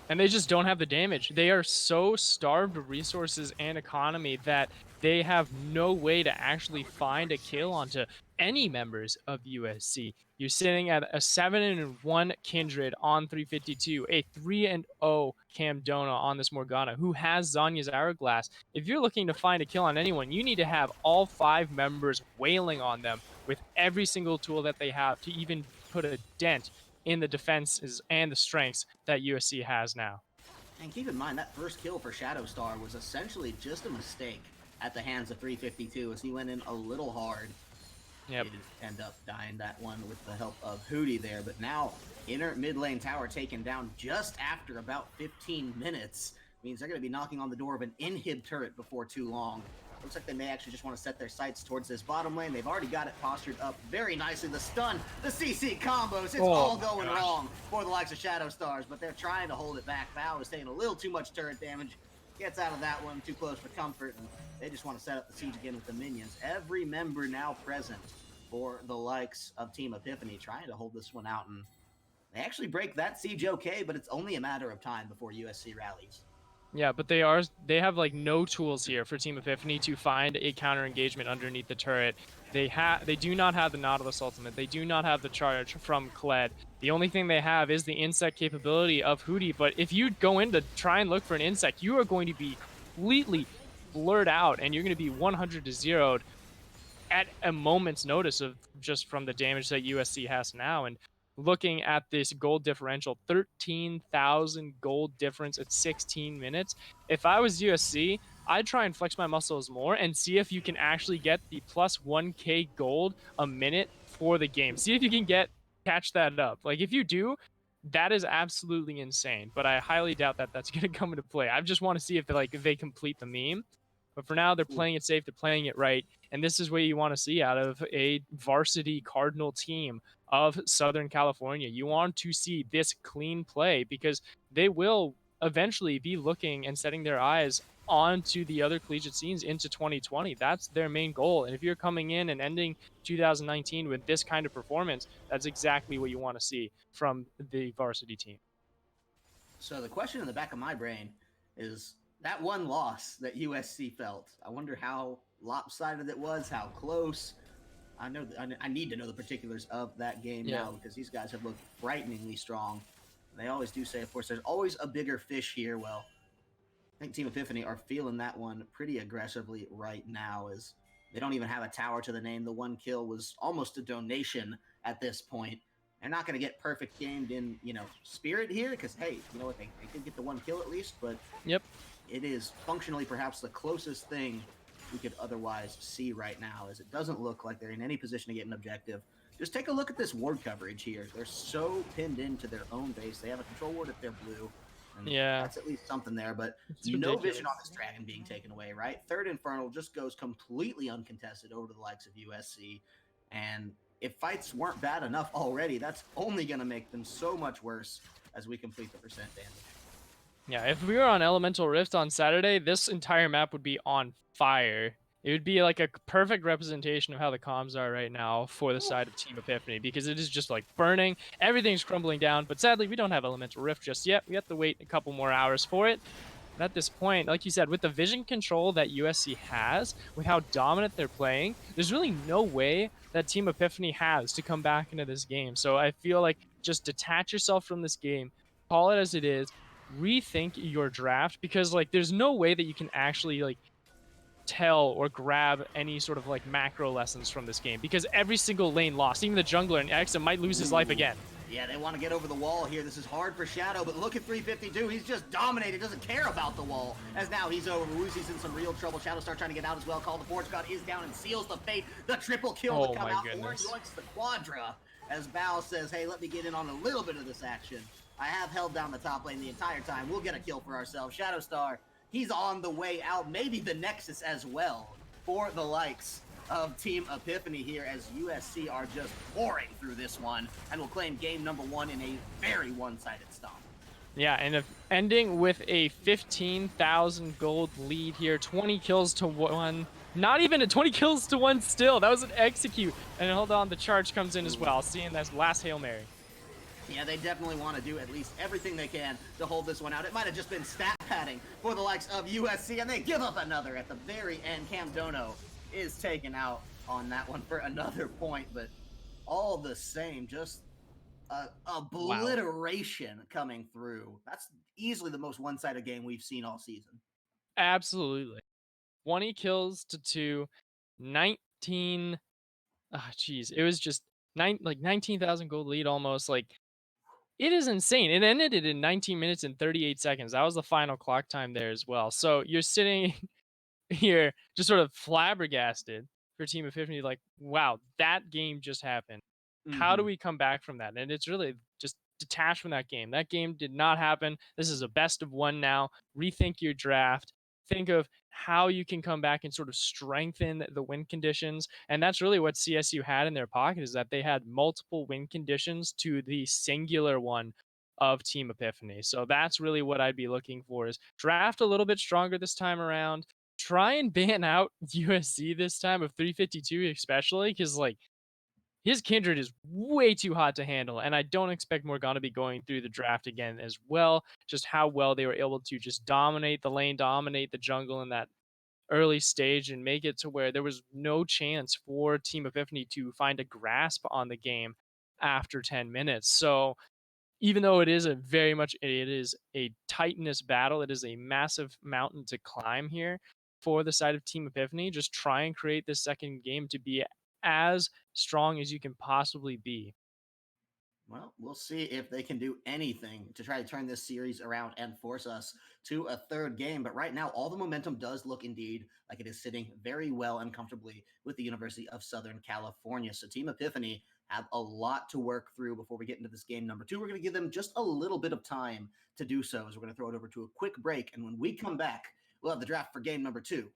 And they just don't have the damage. They are so starved of resources and economy that they have no way to actually find a kill onto any members of USC. You're sitting at a 7-1 Kindred on 352, a 3-0 Cam Dona on this Morgana, who has Zanya's Hourglass. If you're looking to find a kill on anyone, you need to have all 5 members wailing on them with every single tool that they have to even put a dent in the defenses and the strengths that USC has now. And keep in mind, that first kill for Shadowstar was essentially just a mistake at the hands of 352 as he went in a little hard. Yep. He did end up dying that one with the help of Hootie there, but now inner mid lane tower taken down just after about 15 minutes. Means they're going to be knocking on the door of an inhib turret before too long. Looks like they may actually just want to set their sights towards this bottom lane. They've already got it postured up very nicely. The stun, the CC combos, it's all going wrong for the likes of Shadow Stars, but they're trying to hold it back. Bao is taking a little too much turret damage, gets out of that one, too close for comfort, and they just want to set up the siege again with the minions. Every member now present for the likes of Team Epiphany trying to hold this one out, and they actually break that siege okay, but it's only a matter of time before USC rallies. Yeah, but they have like no tools here for Team Epiphany to find a counter engagement underneath the turret. They do not have the Nautilus ultimate. They do not have the charge from Kled. The only thing they have is the insect capability of Hootie, but if you go in to try and look for an insect, you are going to be completely blurred out and you're going to be 100 to 0'd at a moment's notice of just from the damage that USC has now. And looking at this gold differential, 13,000 gold difference at 16 minutes. If I was USC, I'd try and flex my muscles more and see if you can actually get the plus 1k gold a minute for the game. See if you can catch that up. Like if you do, that is absolutely insane, but I highly doubt that that's going to come into play. I just want to see if they complete the meme. But for now, they're playing it safe, they're playing it right, and this is what you want to see out of a varsity Cardinal team of Southern California. You want to see this clean play because they will eventually be looking and setting their eyes onto the other collegiate scenes into 2020. That's their main goal. And if you're coming in and ending 2019 with this kind of performance, that's exactly what you want to see from the varsity team. So the question in the back of my brain is that one loss that USC felt. I wonder how lopsided it was, how close. I need to know the particulars of that game now because these guys have looked frighteningly strong. They always do say, of course, there's always a bigger fish here. Well, I think Team Epiphany are feeling that one pretty aggressively right now as they don't even have a tower to the name. The one kill was almost a donation at this point. They're not going to get perfect gamed in, spirit here because, hey, you know what, they did get the one kill at least, but it is functionally perhaps the closest thing we could otherwise see right now, as it doesn't look like they're in any position to get an objective. Just take a look at this ward coverage here. They're so pinned into their own base. They have a control ward if they're blue. And that's at least something there, but no vision on this dragon being taken away, right? Third Infernal just goes completely uncontested over to the likes of USC. And if fights weren't bad enough already, that's only going to make them so much worse as we complete the percent damage. Yeah, if we were on Elemental Rift on Saturday, this entire map would be on fire. It would be like a perfect representation of how the comms are right now for the side of Team Epiphany, because it is just like burning, everything's crumbling down, but sadly we don't have Elemental Rift just yet. We have to wait a couple more hours for it. And at this point, like you said, with the vision control that USC has, with how dominant they're playing, there's really no way that Team Epiphany has to come back into this game. So I feel like just detach yourself from this game, call it as it is, rethink your draft, because like there's no way that you can actually like tell or grab any sort of like macro lessons from this game, because every single lane lost, even the jungler and Exa might lose his life again. Yeah, they want to get over the wall here. This is hard for Shadow, but look at 352. He's just dominated, doesn't care about the wall. As now he's over. Woozy's in some real trouble. Shadow Star trying to get out as well. Call the Forge God is down and seals the fate. The triple kill to come out. Orange joins the Quadra. As Bao says, hey, let me get in on a little bit of this action. I have held down the top lane the entire time. We'll get a kill for ourselves. Shadow Star, he's on the way out. Maybe the Nexus as well for the likes of Team Epiphany here, as USC are just pouring through this one and will claim game number 1 in a very one-sided stomp. Yeah, and ending with a 15,000 gold lead here, 20 kills to 1. Not even a 20 kills to 1 still. That was an execute. And hold on, the charge comes in as well, seeing that last Hail Mary. Yeah, they definitely want to do at least everything they can to hold this one out. It might have just been stat padding for the likes of USC, and they give up another at the very end. Cam Dono is taken out on that one for another point, but all the same, just Wow. obliteration coming through. That's easily the most one-sided game we've seen all season. Absolutely. 20 kills to 2, 19 ah, jeez, it was just 19,000 gold lead almost, like, it is insane. It ended it in 19 minutes and 38 seconds. That was the final clock time there as well. So you're sitting here just sort of flabbergasted for Team Epiphany, like, wow, that game just happened. How do Hmm. we come back from that? And it's really just detached from that game. That game did not happen. This is a best of one now. Rethink your draft. Think of how you can come back and sort of strengthen the win conditions. And that's really what CSU had in their pocket, is that they had multiple win conditions to the singular one of Team Epiphany. So that's really what I'd be looking for, is draft a little bit stronger this time around. Try and ban out USC this time of 352, especially because, like, his Kindred is way too hot to handle, and I don't expect Morgana to be going through the draft again as well. Just how well they were able to just dominate the lane, dominate the jungle in that early stage, and make it to where there was no chance for Team Epiphany to find a grasp on the game after 10 minutes. So even though it is a titanous battle, it is a massive mountain to climb here for the side of Team Epiphany. Just try and create this second game to be as strong as you can possibly be. Well, we'll see if they can do anything to try to turn this series around and force us to a third game. But right now, all the momentum does look indeed like it is sitting very well and comfortably with the University of Southern California. So, Team Epiphany have a lot to work through before we get into this game number two. We're going to give them just a little bit of time to do so, as we're going to throw it over to a quick break. And when we come back, we'll have the draft for game number two.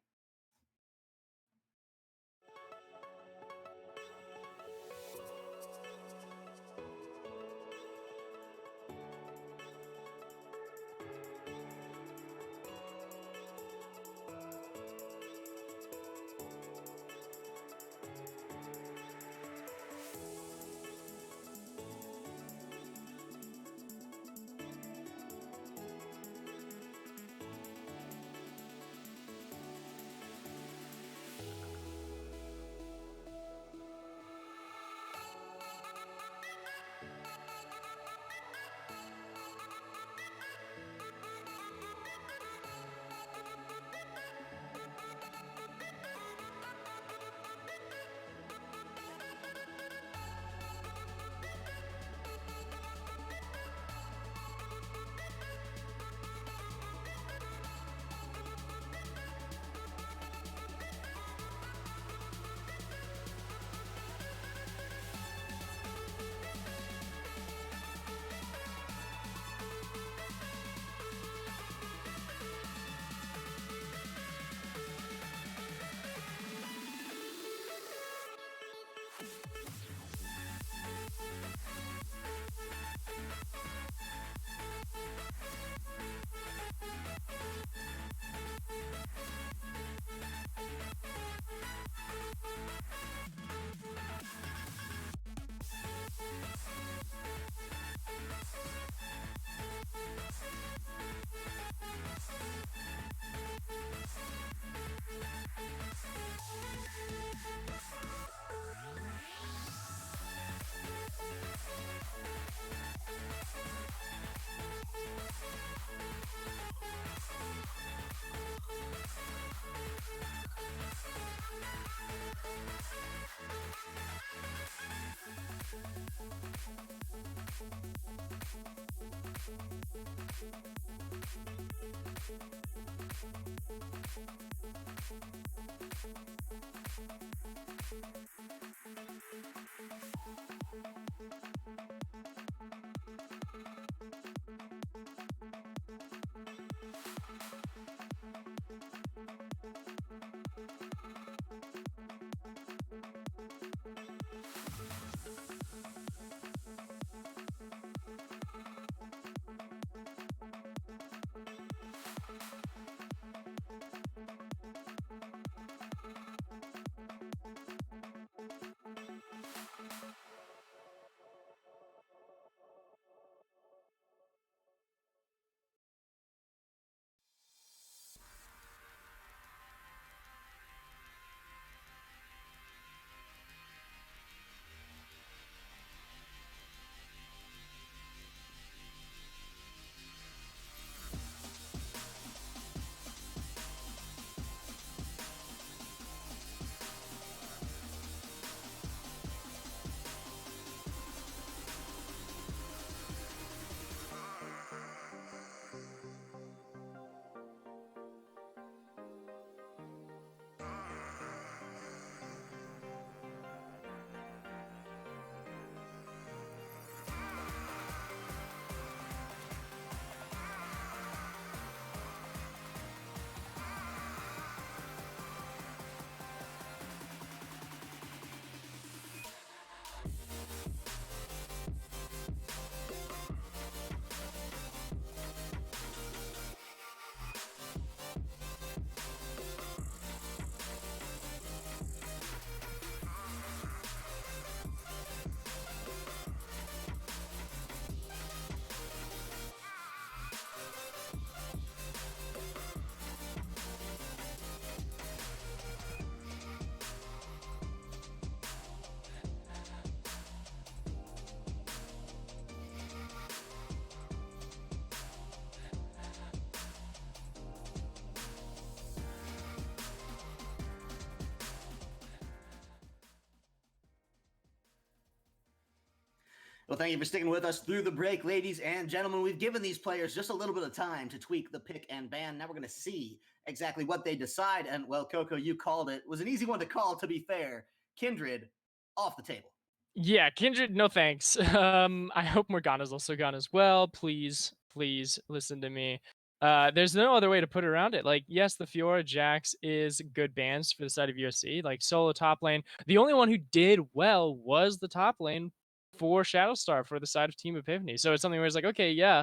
Well, thank you for sticking with us through the break, ladies and gentlemen. We've given these players just a little bit of time to tweak the pick and ban. Now we're going to see exactly what they decide. And, well, Coco, you called it. It was an easy one to call, to be fair. Kindred off the table. Yeah, Kindred, no thanks. I hope Morgana's also gone as well. Please, please listen to me. There's no other way to put it around it. Like, yes, the Fiora Jax is good bans for the side of USC. Like solo top lane. The only one who did well was the top lane for Shadowstar for the side of Team Epiphany. So it's something where it's like, okay, yeah,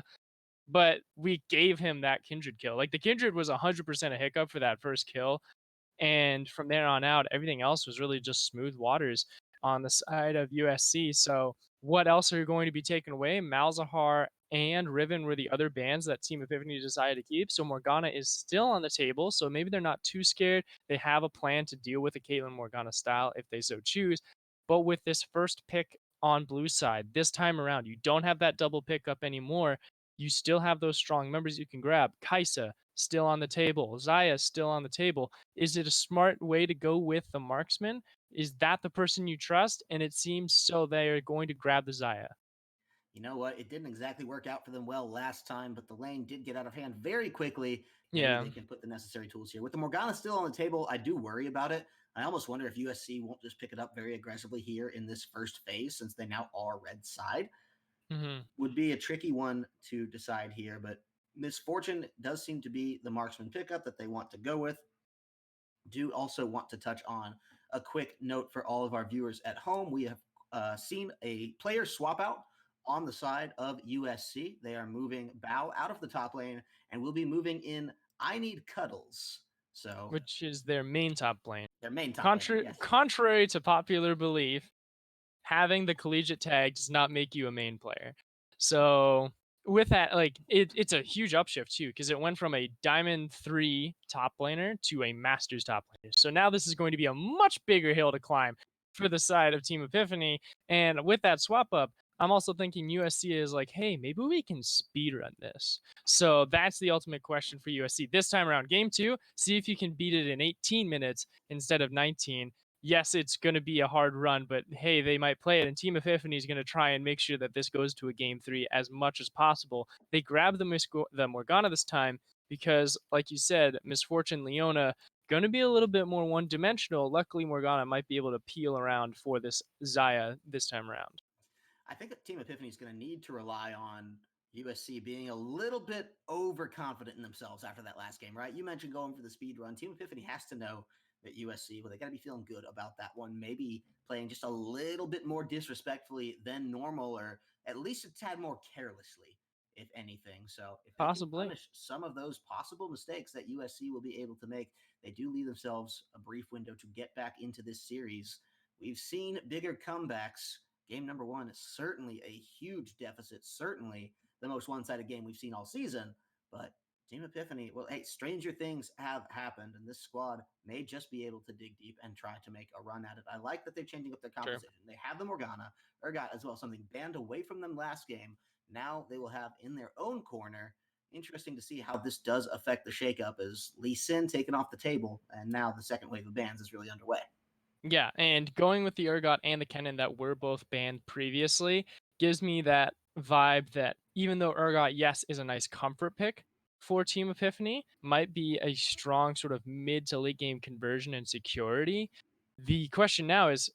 but we gave him that Kindred kill. Like the Kindred was 100% a hiccup for that first kill. And from there on out, everything else was really just smooth waters on the side of USC. So what else are going to be taken away? Malzahar and Riven were the other bans that Team Epiphany decided to keep. So Morgana is still on the table. So maybe they're not too scared. They have a plan to deal with the Caitlyn Morgana style if they so choose. But with this first pick on blue side, this time around, you don't have that double pickup anymore. You still have those strong members you can grab. Kaisa still on the table. Zaya still on the table. Is it a smart way to go with the marksman? Is that the person you trust? And it seems so they are going to grab the Zaya. You know what? It didn't exactly work out for them well last time, but the lane did get out of hand very quickly. Maybe Yeah. they can put the necessary tools here. With the Morgana still on the table, I do worry about it. I almost wonder if USC won't just pick it up very aggressively here in this first phase, since they now are red side. Hmm. Would be a tricky one to decide here, but Misfortune does seem to be the marksman pickup that they want to go with. Do also want to touch on a quick note for all of our viewers at home. We have seen a player swap out on the side of USC. They are moving Bow out of the top lane and will be moving in I Need Cuddles. So Which is their main top lane. their main top laner, yes. Contrary to popular belief, having the collegiate tag does not make you a main player. So with that, like it's a huge upshift too, because it went from a Diamond 3 top laner to a Masters top laner. So now this is going to be a much bigger hill to climb for the side of Team Epiphany. And with that swap up, I'm also thinking USC is like, hey, maybe we can speedrun this. So that's the ultimate question for USC this time around. Game 2, see if you can beat it in 18 minutes instead of 19. Yes, it's going to be a hard run, but hey, they might play it. And Team Epiphany is going to try and make sure that this goes to a game 3 as much as possible. They grab the Morgana this time because, like you said, Misfortune Leona going to be a little bit more one-dimensional. Luckily, Morgana might be able to peel around for this Zaya this time around. I think that Team Epiphany is going to need to rely on USC being a little bit overconfident in themselves after that last game, right? You mentioned going for the speed run. Team Epiphany has to know that USC, well, they got to be feeling good about that one. Maybe playing just a little bit more disrespectfully than normal, or at least a tad more carelessly, if anything. So if they can Possibly. punish some of those possible mistakes that USC will be able to make, they do leave themselves a brief window to get back into this series. We've seen bigger comebacks. Game number one is certainly a huge deficit, certainly the most one sided game we've seen all season. But Team Epiphany, well, hey, stranger things have happened, and this squad may just be able to dig deep and try to make a run at it. I like that they're changing up their Sure. composition. They have the Morgana, Urgot as well, something banned away from them last game. Now they will have in their own corner. Interesting to see how this does affect the shakeup as Lee Sin taken off the table, and now the second wave of bans is really underway. Yeah, and going with the Urgot and the Kennen that were both banned previously gives me that vibe that even though Urgot, yes, is a nice comfort pick for Team Epiphany, might be a strong sort of mid to late game conversion and security. The question now is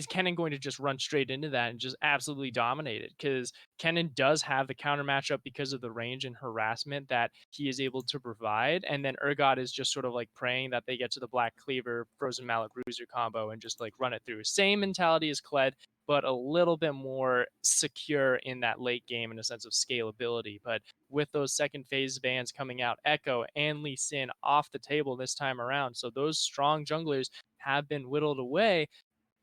Kennen going to just run straight into that and just absolutely dominate it? Because Kennen does have the counter matchup because of the range and harassment that he is able to provide. And then Urgot is just sort of like praying that they get to the Black Cleaver, Frozen Mallet Bruiser combo and just like run it through. Same mentality as Kled, but a little bit more secure in that late game in a sense of scalability. But with those second phase bans coming out, Echo and Lee Sin off the table this time around. So those strong junglers have been whittled away,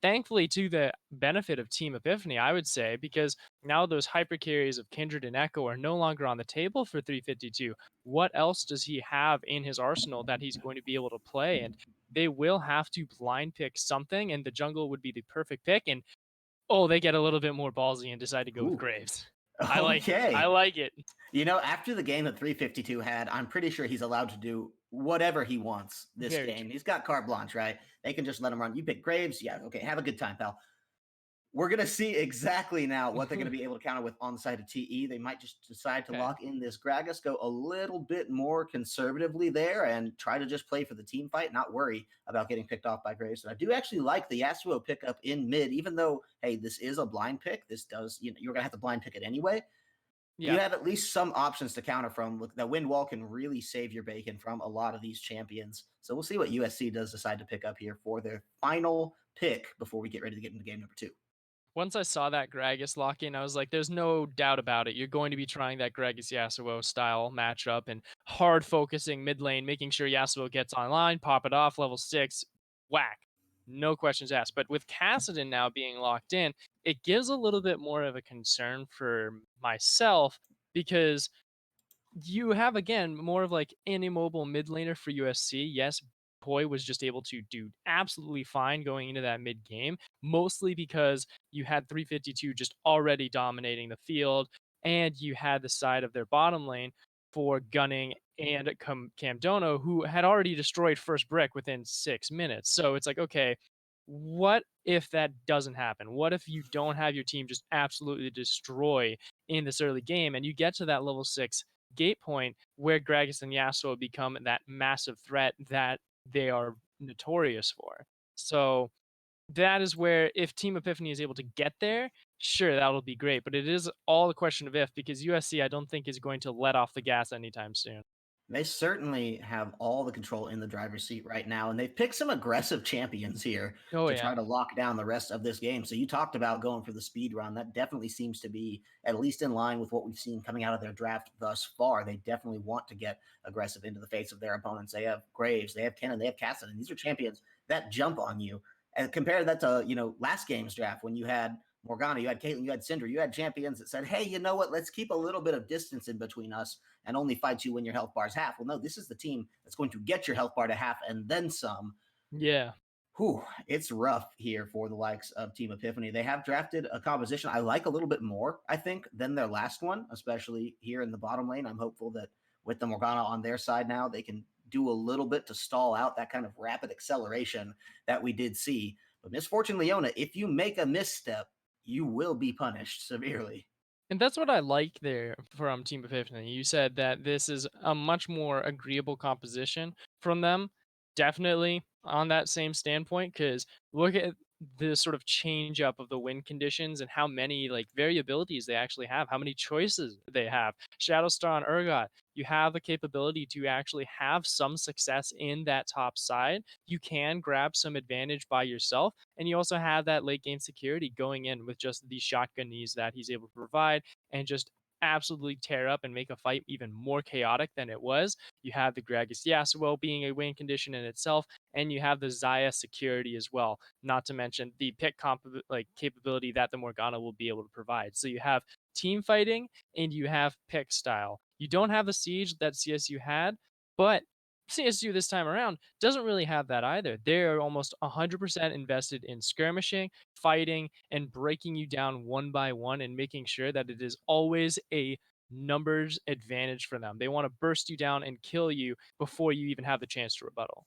thankfully to the benefit of Team Epiphany, I would say, because now those hyper carries of Kindred and Echo are no longer on the table for 352. What else does he have in his arsenal that he's going to be able to play? And they will have to blind pick something, and the jungle would be the perfect pick. And oh, they get a little bit more ballsy and decide to go with Ooh. Graves. I like it. I Okay. like it. You know, after the game that 352 had, I'm pretty sure he's allowed to do whatever he wants this Very game. true. He's got carte blanche, right? They can just let him run. You pick Graves. Yeah, okay. Have a good time, pal. We're going to see exactly now what they're going to be able to counter with on the side of TE. They might just decide to Okay. lock in this Gragas, go a little bit more conservatively there, and try to just play for the team fight, not worry about getting picked off by Graves. And I do actually like the Yasuo pickup in mid, even though, hey, this is a blind pick. This does, you're going to have to blind pick it anyway. You Yep. have at least some options to counter from. Look, that wind wall can really save your bacon from a lot of these champions. So we'll see what USC does decide to pick up here for their final pick before we get ready to get into game number 2. Once I saw that Gragas lock in, I was like, there's no doubt about it. You're going to be trying that Gragas Yasuo style matchup and hard focusing mid lane, making sure Yasuo gets online, pop it off, level 6, whack. No questions asked. But with Kassadin now being locked in, it gives a little bit more of a concern for myself because you have again more of like an immobile mid laner for USC. Yes, Poi was just able to do absolutely fine going into that mid game, mostly because you had 352 just already dominating the field, and you had the side of their bottom lane for Gunning and Cam Dono, who had already destroyed first brick within 6 minutes. So it's like, okay, what if that doesn't happen? What if you don't have your team just absolutely destroy in this early game and you get to that level 6 gate point where Gragas and Yasuo become that massive threat that they are notorious for. So that is where if Team Epiphany is able to get there, sure, that'll be great. But it is all a question of if, because USC I don't think is going to let off the gas anytime soon. They certainly have all the control in the driver's seat right now, and they've picked some aggressive champions here Oh to yeah. try to lock down the rest of this game. So you talked about going for the speed run. That definitely seems to be at least in line with what we've seen coming out of their draft thus far. They definitely want to get aggressive into the face of their opponents. They have Graves, they have Kennen, they have Cassidy. These are champions that jump on you. And compare that to, last game's draft when you had Morgana, you had Caitlyn, you had Syndra, you had champions that said, hey, you know what? Let's keep a little bit of distance in between us and only fight you when your health bar is half. Well, no, this is the team that's going to get your health bar to half and then some. Yeah. Whew, it's rough here for the likes of Team Epiphany. They have drafted a composition I like a little bit more, I think, than their last one, especially here in the bottom lane. I'm hopeful that with the Morgana on their side now, they can do a little bit to stall out that kind of rapid acceleration that we did see. But Misfortune Leona, if you make a misstep, you will be punished severely. And that's what I like there from Team Epiphany. You said that this is a much more agreeable composition from them. Definitely on that same standpoint, because look at the sort of change up of the win conditions and how many like variabilities they actually have, how many choices they have. Shadowstar and Urgot, you have the capability to actually have some success in that top side. You can grab some advantage by yourself, and you also have that late game security going in with just the shotgun knees that he's able to provide and just absolutely tear up and make a fight even more chaotic than it was. You have the Gragas Yasuo being a win condition in itself, and you have the Zaya security as well, not to mention the pick capability that the Morgana will be able to provide. So you have team fighting and you have pick style. You don't have the siege that CSU had, but CSU this time around doesn't really have that either. They are almost 100% invested in skirmishing, fighting, and breaking you down one by one and making sure that it is always a numbers advantage for them. They want to burst you down and kill you before you even have the chance to rebuttal.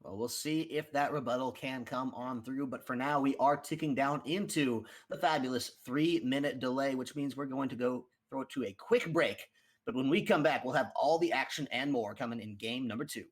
Well, we'll see if that rebuttal can come on through. But for now, we are ticking down into the fabulous 3-minute delay, which means we're going to go throw it to a quick break. But when we come back, we'll have all the action and more coming in game number 2.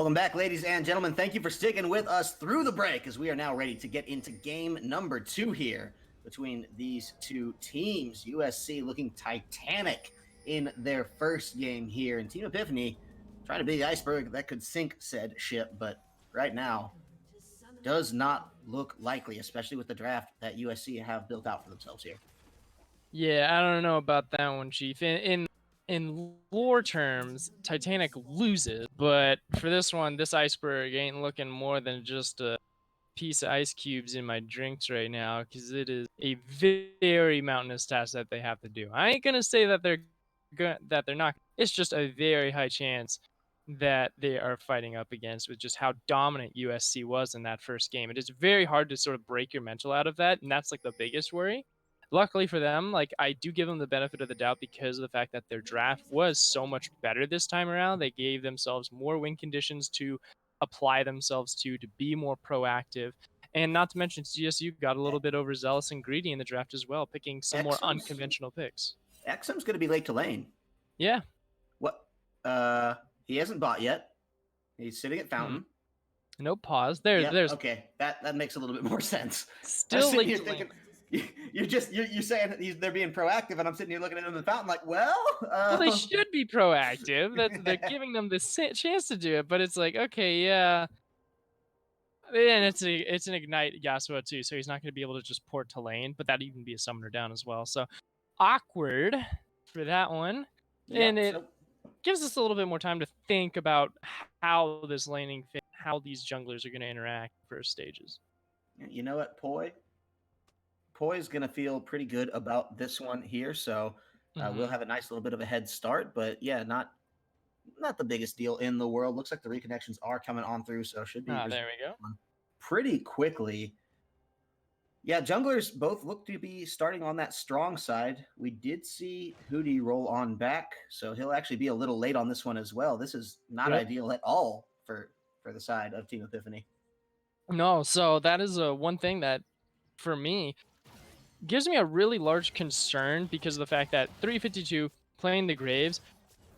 Welcome back, ladies and gentlemen. Thank you for sticking with us through the break as we are now ready to get into game number 2 here between these two teams. USC looking titanic in their first game here, and Team Epiphany trying to be the iceberg that could sink said ship, but right now does not look likely, especially with the draft that USC have built out for themselves here. Yeah, I don't know about that one, Chief. In lore terms, Titanic loses, but for this one, this iceberg ain't looking more than just a piece of ice cubes in my drinks right now, because it is a very mountainous task that they have to do. I ain't gonna say that they're not. It's just a very high chance that they are fighting up against with just how dominant USC was in that first game. It is very hard to sort of break your mental out of that, and that's like the biggest worry. Luckily for them, like I do give them the benefit of the doubt because of the fact that their draft was so much better this time around. They gave themselves more win conditions to apply themselves to be more proactive. And not to mention, CSU got a little bit overzealous and greedy in the draft as well, picking some more unconventional picks. Exum's going to be late to lane. Yeah. What? He hasn't bought yet. He's sitting at Fountain. No pause. There's okay. That makes a little bit more sense. Still late to lane. You're saying they're being proactive, and I'm sitting here looking at them in the fountain like, well, they should be proactive. They're giving them the chance to do it, but it's like, okay, yeah. And it's an Ignite Yasuo too, so he's not going to be able to just port to lane, but that'd even be a summoner down as well. So awkward for that one. Yeah, and it gives us a little bit more time to think about how this laning fit, how these junglers are going to interact first stages. You know what, Poi is going to feel pretty good about this one here, so we'll have a nice little bit of a head start, but yeah, not the biggest deal in the world. Looks like the reconnections are coming on through, so should be there we go. Pretty quickly. Yeah, junglers both look to be starting on that strong side. We did see Hootie roll on back, so he'll actually be a little late on this one as well. This is not ideal at all for the side of Team Epiphany. No, so that is one thing that, for me, gives me a really large concern because of the fact that 352 playing the Graves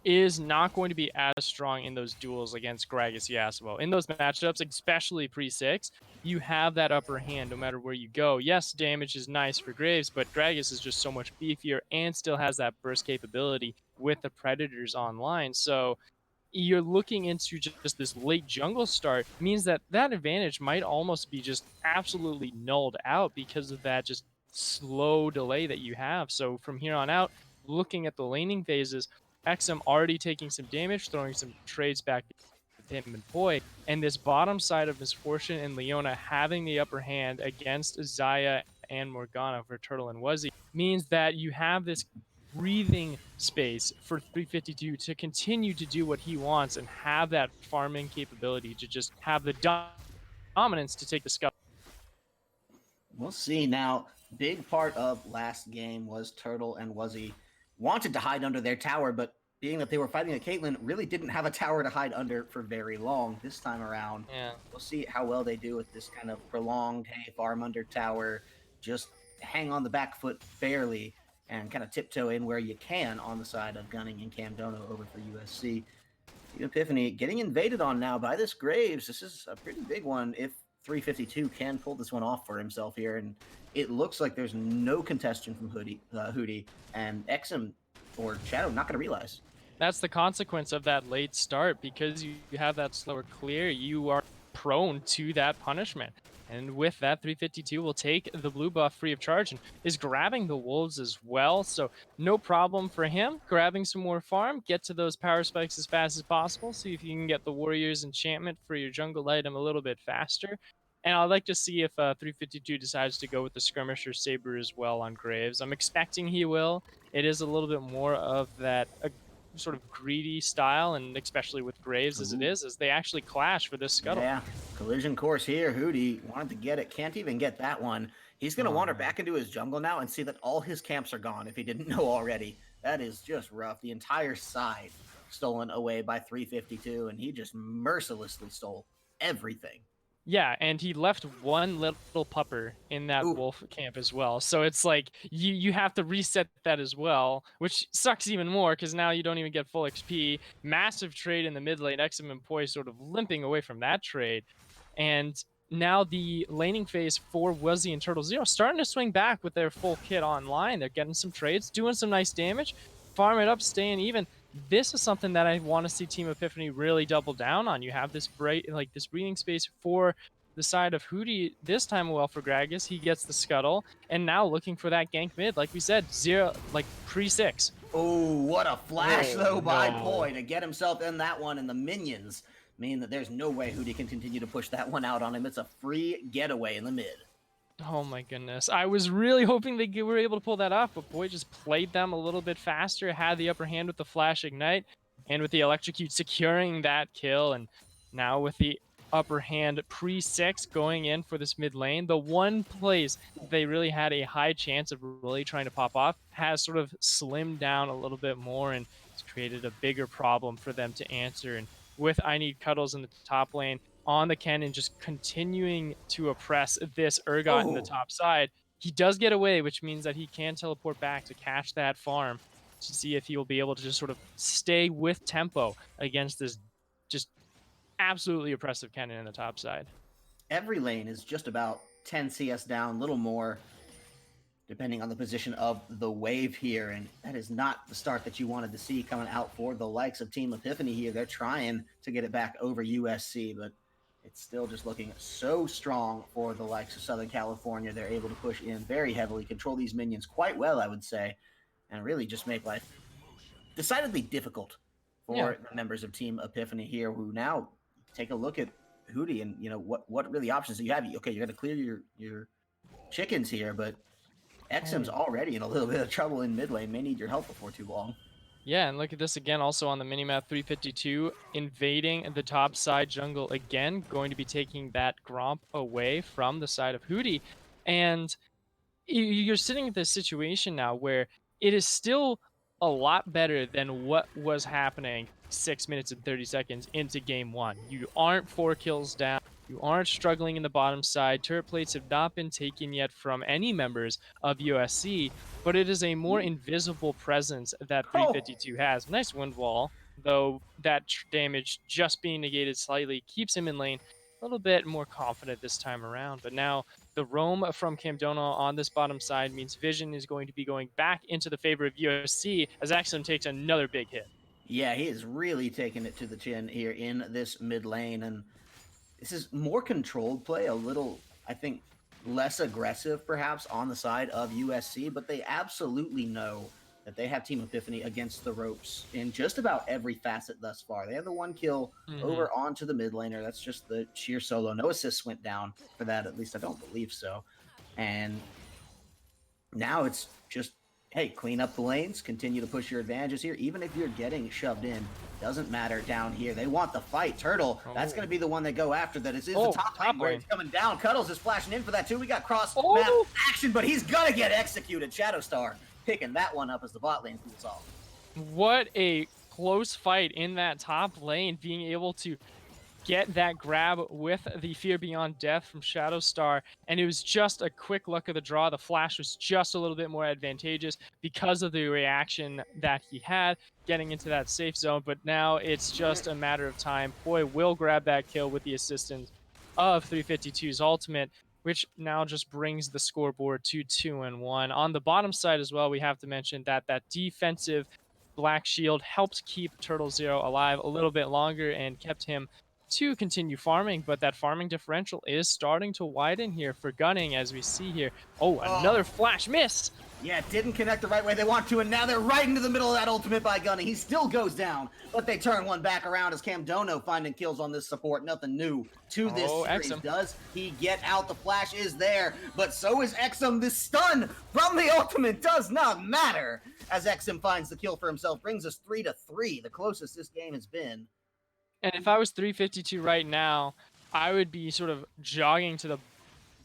is not going to be as strong in those duels against Gragas Yasuo. In those matchups, especially pre-6, you have that upper hand no matter where you go. Yes, damage is nice for Graves, but Gragas is just so much beefier and still has that burst capability with the Predators online. So you're looking into just this late jungle start means that advantage might almost be just absolutely nulled out because of that just slow delay that you have. So from here on out, looking at the laning phases, Exum already taking some damage, throwing some trades back to him and Poi, and this bottom side of Misfortune and Leona having the upper hand against Zaya and Morgana for Turtle and Wuzzy means that you have this breathing space for 352 to continue to do what he wants and have that farming capability to just have the dominance to take the scuttle. We'll see. Now, big part of last game was Turtle and Wuzzy wanted to hide under their tower, but being that they were fighting a Caitlyn, really didn't have a tower to hide under for very long this time around. Yeah. We'll see how well they do with this kind of prolonged, hey, farm under tower, just hang on the back foot barely, and kind of tiptoe in where you can on the side of Gunning and Camdono over for USC. Epiphany getting invaded on now by this Graves. This is a pretty big one if 352 can pull this one off for himself here, and it looks like there's no contestation from Hootie, and Exum or Shadow not going to realize. That's the consequence of that late start. Because you have that slower clear, you are prone to that punishment. And with that, 352 will take the blue buff free of charge and is grabbing the wolves as well. So no problem for him. Grabbing some more farm, get to those power spikes as fast as possible. See if you can get the warrior's enchantment for your jungle item a little bit faster. And I'd like to see if 352 decides to go with the skirmisher saber as well on Graves. I'm expecting he will. It is a little bit more of that sort of greedy style, and especially with Graves as it is, as they actually clash for this scuttle. Yeah, collision course here. Hootie wanted to get it, can't even get that one. He's going to wander back into his jungle now and see that all his camps are gone if he didn't know already. That is just rough. The entire side stolen away by 352, and he just mercilessly stole everything. Yeah, and he left one little pupper in that Ooh, wolf camp as well. So it's like you have to reset that as well, which sucks even more because now you don't even get full XP. Massive trade in the mid lane, Exum and Poi sort of limping away from that trade. And now the laning phase for Wuzzy and Turtle Zero starting to swing back with their full kit online. They're getting some trades, doing some nice damage, farm it up, staying even. This is something that I want to see Team Epiphany really double down on. You have this bright, like this breathing space for the side of Hootie this time. Well, for Gragas, he gets the scuttle, and now looking for that gank mid. Like we said, zero, like pre-6. oh, what a flash Oh though by no. Poi to get himself in that one, and the minions mean that there's no way Hootie can continue to push that one out on him. It's a free getaway in the mid. Oh my goodness. I was really hoping they were able to pull that off, but Boy just played them a little bit faster, had the upper hand with the Flash Ignite, and with the Electrocute securing that kill. And now with the upper hand pre-6 going in for this mid lane, the one place they really had a high chance of really trying to pop off has sort of slimmed down a little bit more, and it's created a bigger problem for them to answer. And with I Need Cuddles in the top lane, on the cannon, just continuing to oppress this Urgot in the Oh, top side. He does get away, which means that he can teleport back to catch that farm to see if he will be able to just sort of stay with tempo against this just absolutely oppressive cannon in the top side. every lane is just about 10 CS down, little more, depending on the position of the wave here. And that is not the start that you wanted to see coming out for the likes of Team Epiphany here. They're trying to get it back over USC, but it's still just looking so strong for the likes of Southern California. They're able to push in very heavily, control these minions quite well, I would say, and really just make life decidedly difficult Yeah. for the members of Team Epiphany here, who now take a look at Hootie and what really options do you have? Okay, you're going to clear your chickens here, but Exum's Oh. already in a little bit of trouble in mid lane. May need your help before too long. Yeah, and look at this again also on the minimap. 352 invading the top side jungle again, going to be taking that Gromp away from the side of Hootie. And you're sitting at this situation now where it is still a lot better than what was happening 6 minutes and 30 seconds into game one. You aren't 4 kills down. You aren't struggling in the bottom side. Turret plates have not been taken yet from any members of USC, but it is a more invisible presence that Oh, 352 has. Nice wind wall, though that damage just being negated slightly keeps him in lane a little bit more confident this time around. But now the roam from Camdona on this bottom side means Vision is going to be going back into the favor of USC as Axum takes another big hit. yeah, he is really taking it to the chin here in this mid lane, and this is more controlled play, a little, I think, less aggressive perhaps on the side of USC, but they absolutely know that they have Team Epiphany against the ropes in just about every facet thus far. They have the one kill Mm-hmm. over onto the mid laner. That's just the sheer solo. No assists went down for that, at least I don't believe so. And now it's just, hey, clean up the lanes, continue to push your advantages here. Even if you're getting shoved in, doesn't matter down here. They want the fight. Turtle, that's going to be the one they go after. That is the top lane where it's coming down. Cuddles is flashing in for that too. We got cross map action, but he's going to get executed. Shadowstar picking that one up as the bot lane cools off. What a close fight in that top lane, being able to get that grab with the Fear Beyond Death from Shadowstar, and it was just a quick luck of the draw. The flash was just a little bit more advantageous because of the reaction that he had getting into that safe zone, but now it's just a matter of time. Poi will grab that kill with the assistance of 352's ultimate, which now just brings the scoreboard to 2-1. On the bottom side as well, we have to mention that that defensive Black Shield helped keep Turtle Zero alive a little bit longer and kept him to continue farming, but that farming differential is starting to widen here for Gunning, as we see here. Oh, another flash miss! Yeah, it didn't connect the right way they want to, and now they're right into the middle of that ultimate by Gunning. He still goes down, but they turn one back around as Camdono finding kills on this support. Nothing new to this series. Exum. Does he get out? The flash is there, but so is Exum. The stun from the ultimate does not matter as Exum finds the kill for himself. Brings us 3-3, the closest this game has been. And if I was 352 right now, I would be sort of jogging to the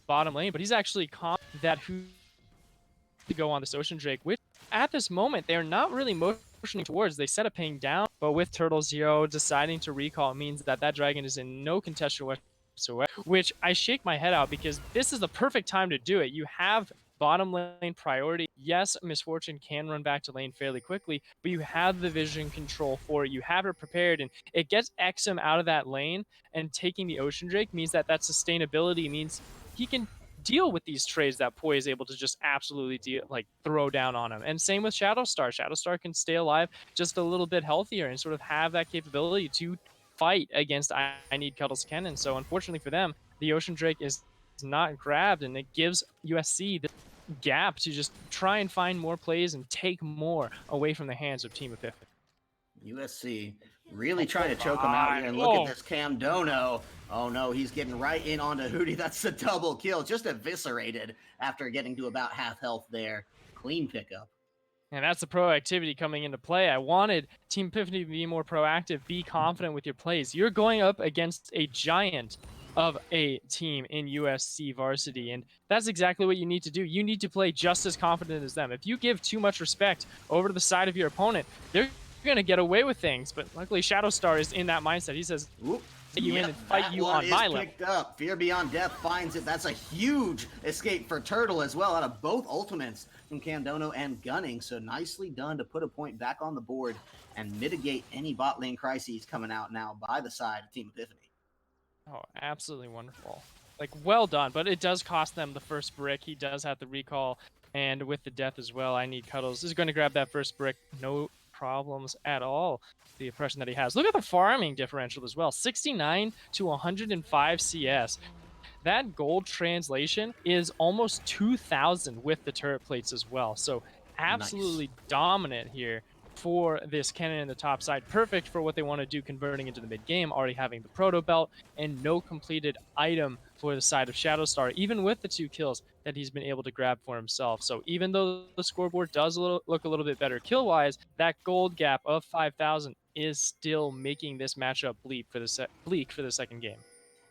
bottom lane, but he's actually calm that who to go on this Ocean Drake, which at this moment they're not really motioning towards. They set a ping down, but with Turtle Zero deciding to recall, it means that that dragon is in no contested whatsoever, which I shake my head out because this is the perfect time to do it. You have bottom lane priority. Yes, Misfortune can run back to lane fairly quickly, but you have the vision control for it. You have it prepared, and it gets Exum out of that lane, and taking the Ocean Drake means that sustainability means he can deal with these trades that Poi is able to just absolutely throw down on him. And same with Shadowstar. Shadowstar can stay alive just a little bit healthier and sort of have that capability to fight against I Need Cuddles Kennen. So unfortunately for them, the Ocean Drake is not grabbed, and it gives USC the gap to just try and find more plays and take more away from the hands of Team Epiphany. USC really trying to choke him out here. And look at this Cam Dono. Oh no, he's getting right in onto Hootie. That's a double kill. Just eviscerated after getting to about half health there. Clean pickup. And that's the proactivity coming into play. I wanted Team Epiphany to be more proactive, be confident with your plays. You're going up against a giant of a team in USC varsity, and that's exactly what you need to do. You need to play just as confident as them. If you give too much respect over to the side of your opponent, they're going to get away with things. But luckily, Shadowstar is in that mindset. He says, you in and fight you on my level. Picked up. Fear Beyond Death finds it. That's a huge escape for Turtle as well out of both ultimates from Camdono and Gunning. So nicely done to put a point back on the board and mitigate any bot lane crises coming out now by the side of Team Epiphany. Oh, absolutely wonderful. Like, well done, but it does cost them the first brick. He does have the recall, and with the death as well, I Need Cuddles is going to grab that first brick. No problems at all. The impression that he has. Look at the farming differential as well. 69 to 105 CS. That gold translation is almost 2,000 with the turret plates as well. So absolutely dominant here for this Kennen in the top side. Perfect for what they want to do converting into the mid game, already having the proto belt and no completed item for the side of Shadowstar, even with the 2 kills that he's been able to grab for himself. So even though the scoreboard does look a little bit better kill-wise, that gold gap of 5,000 is still making this matchup bleak for the second game.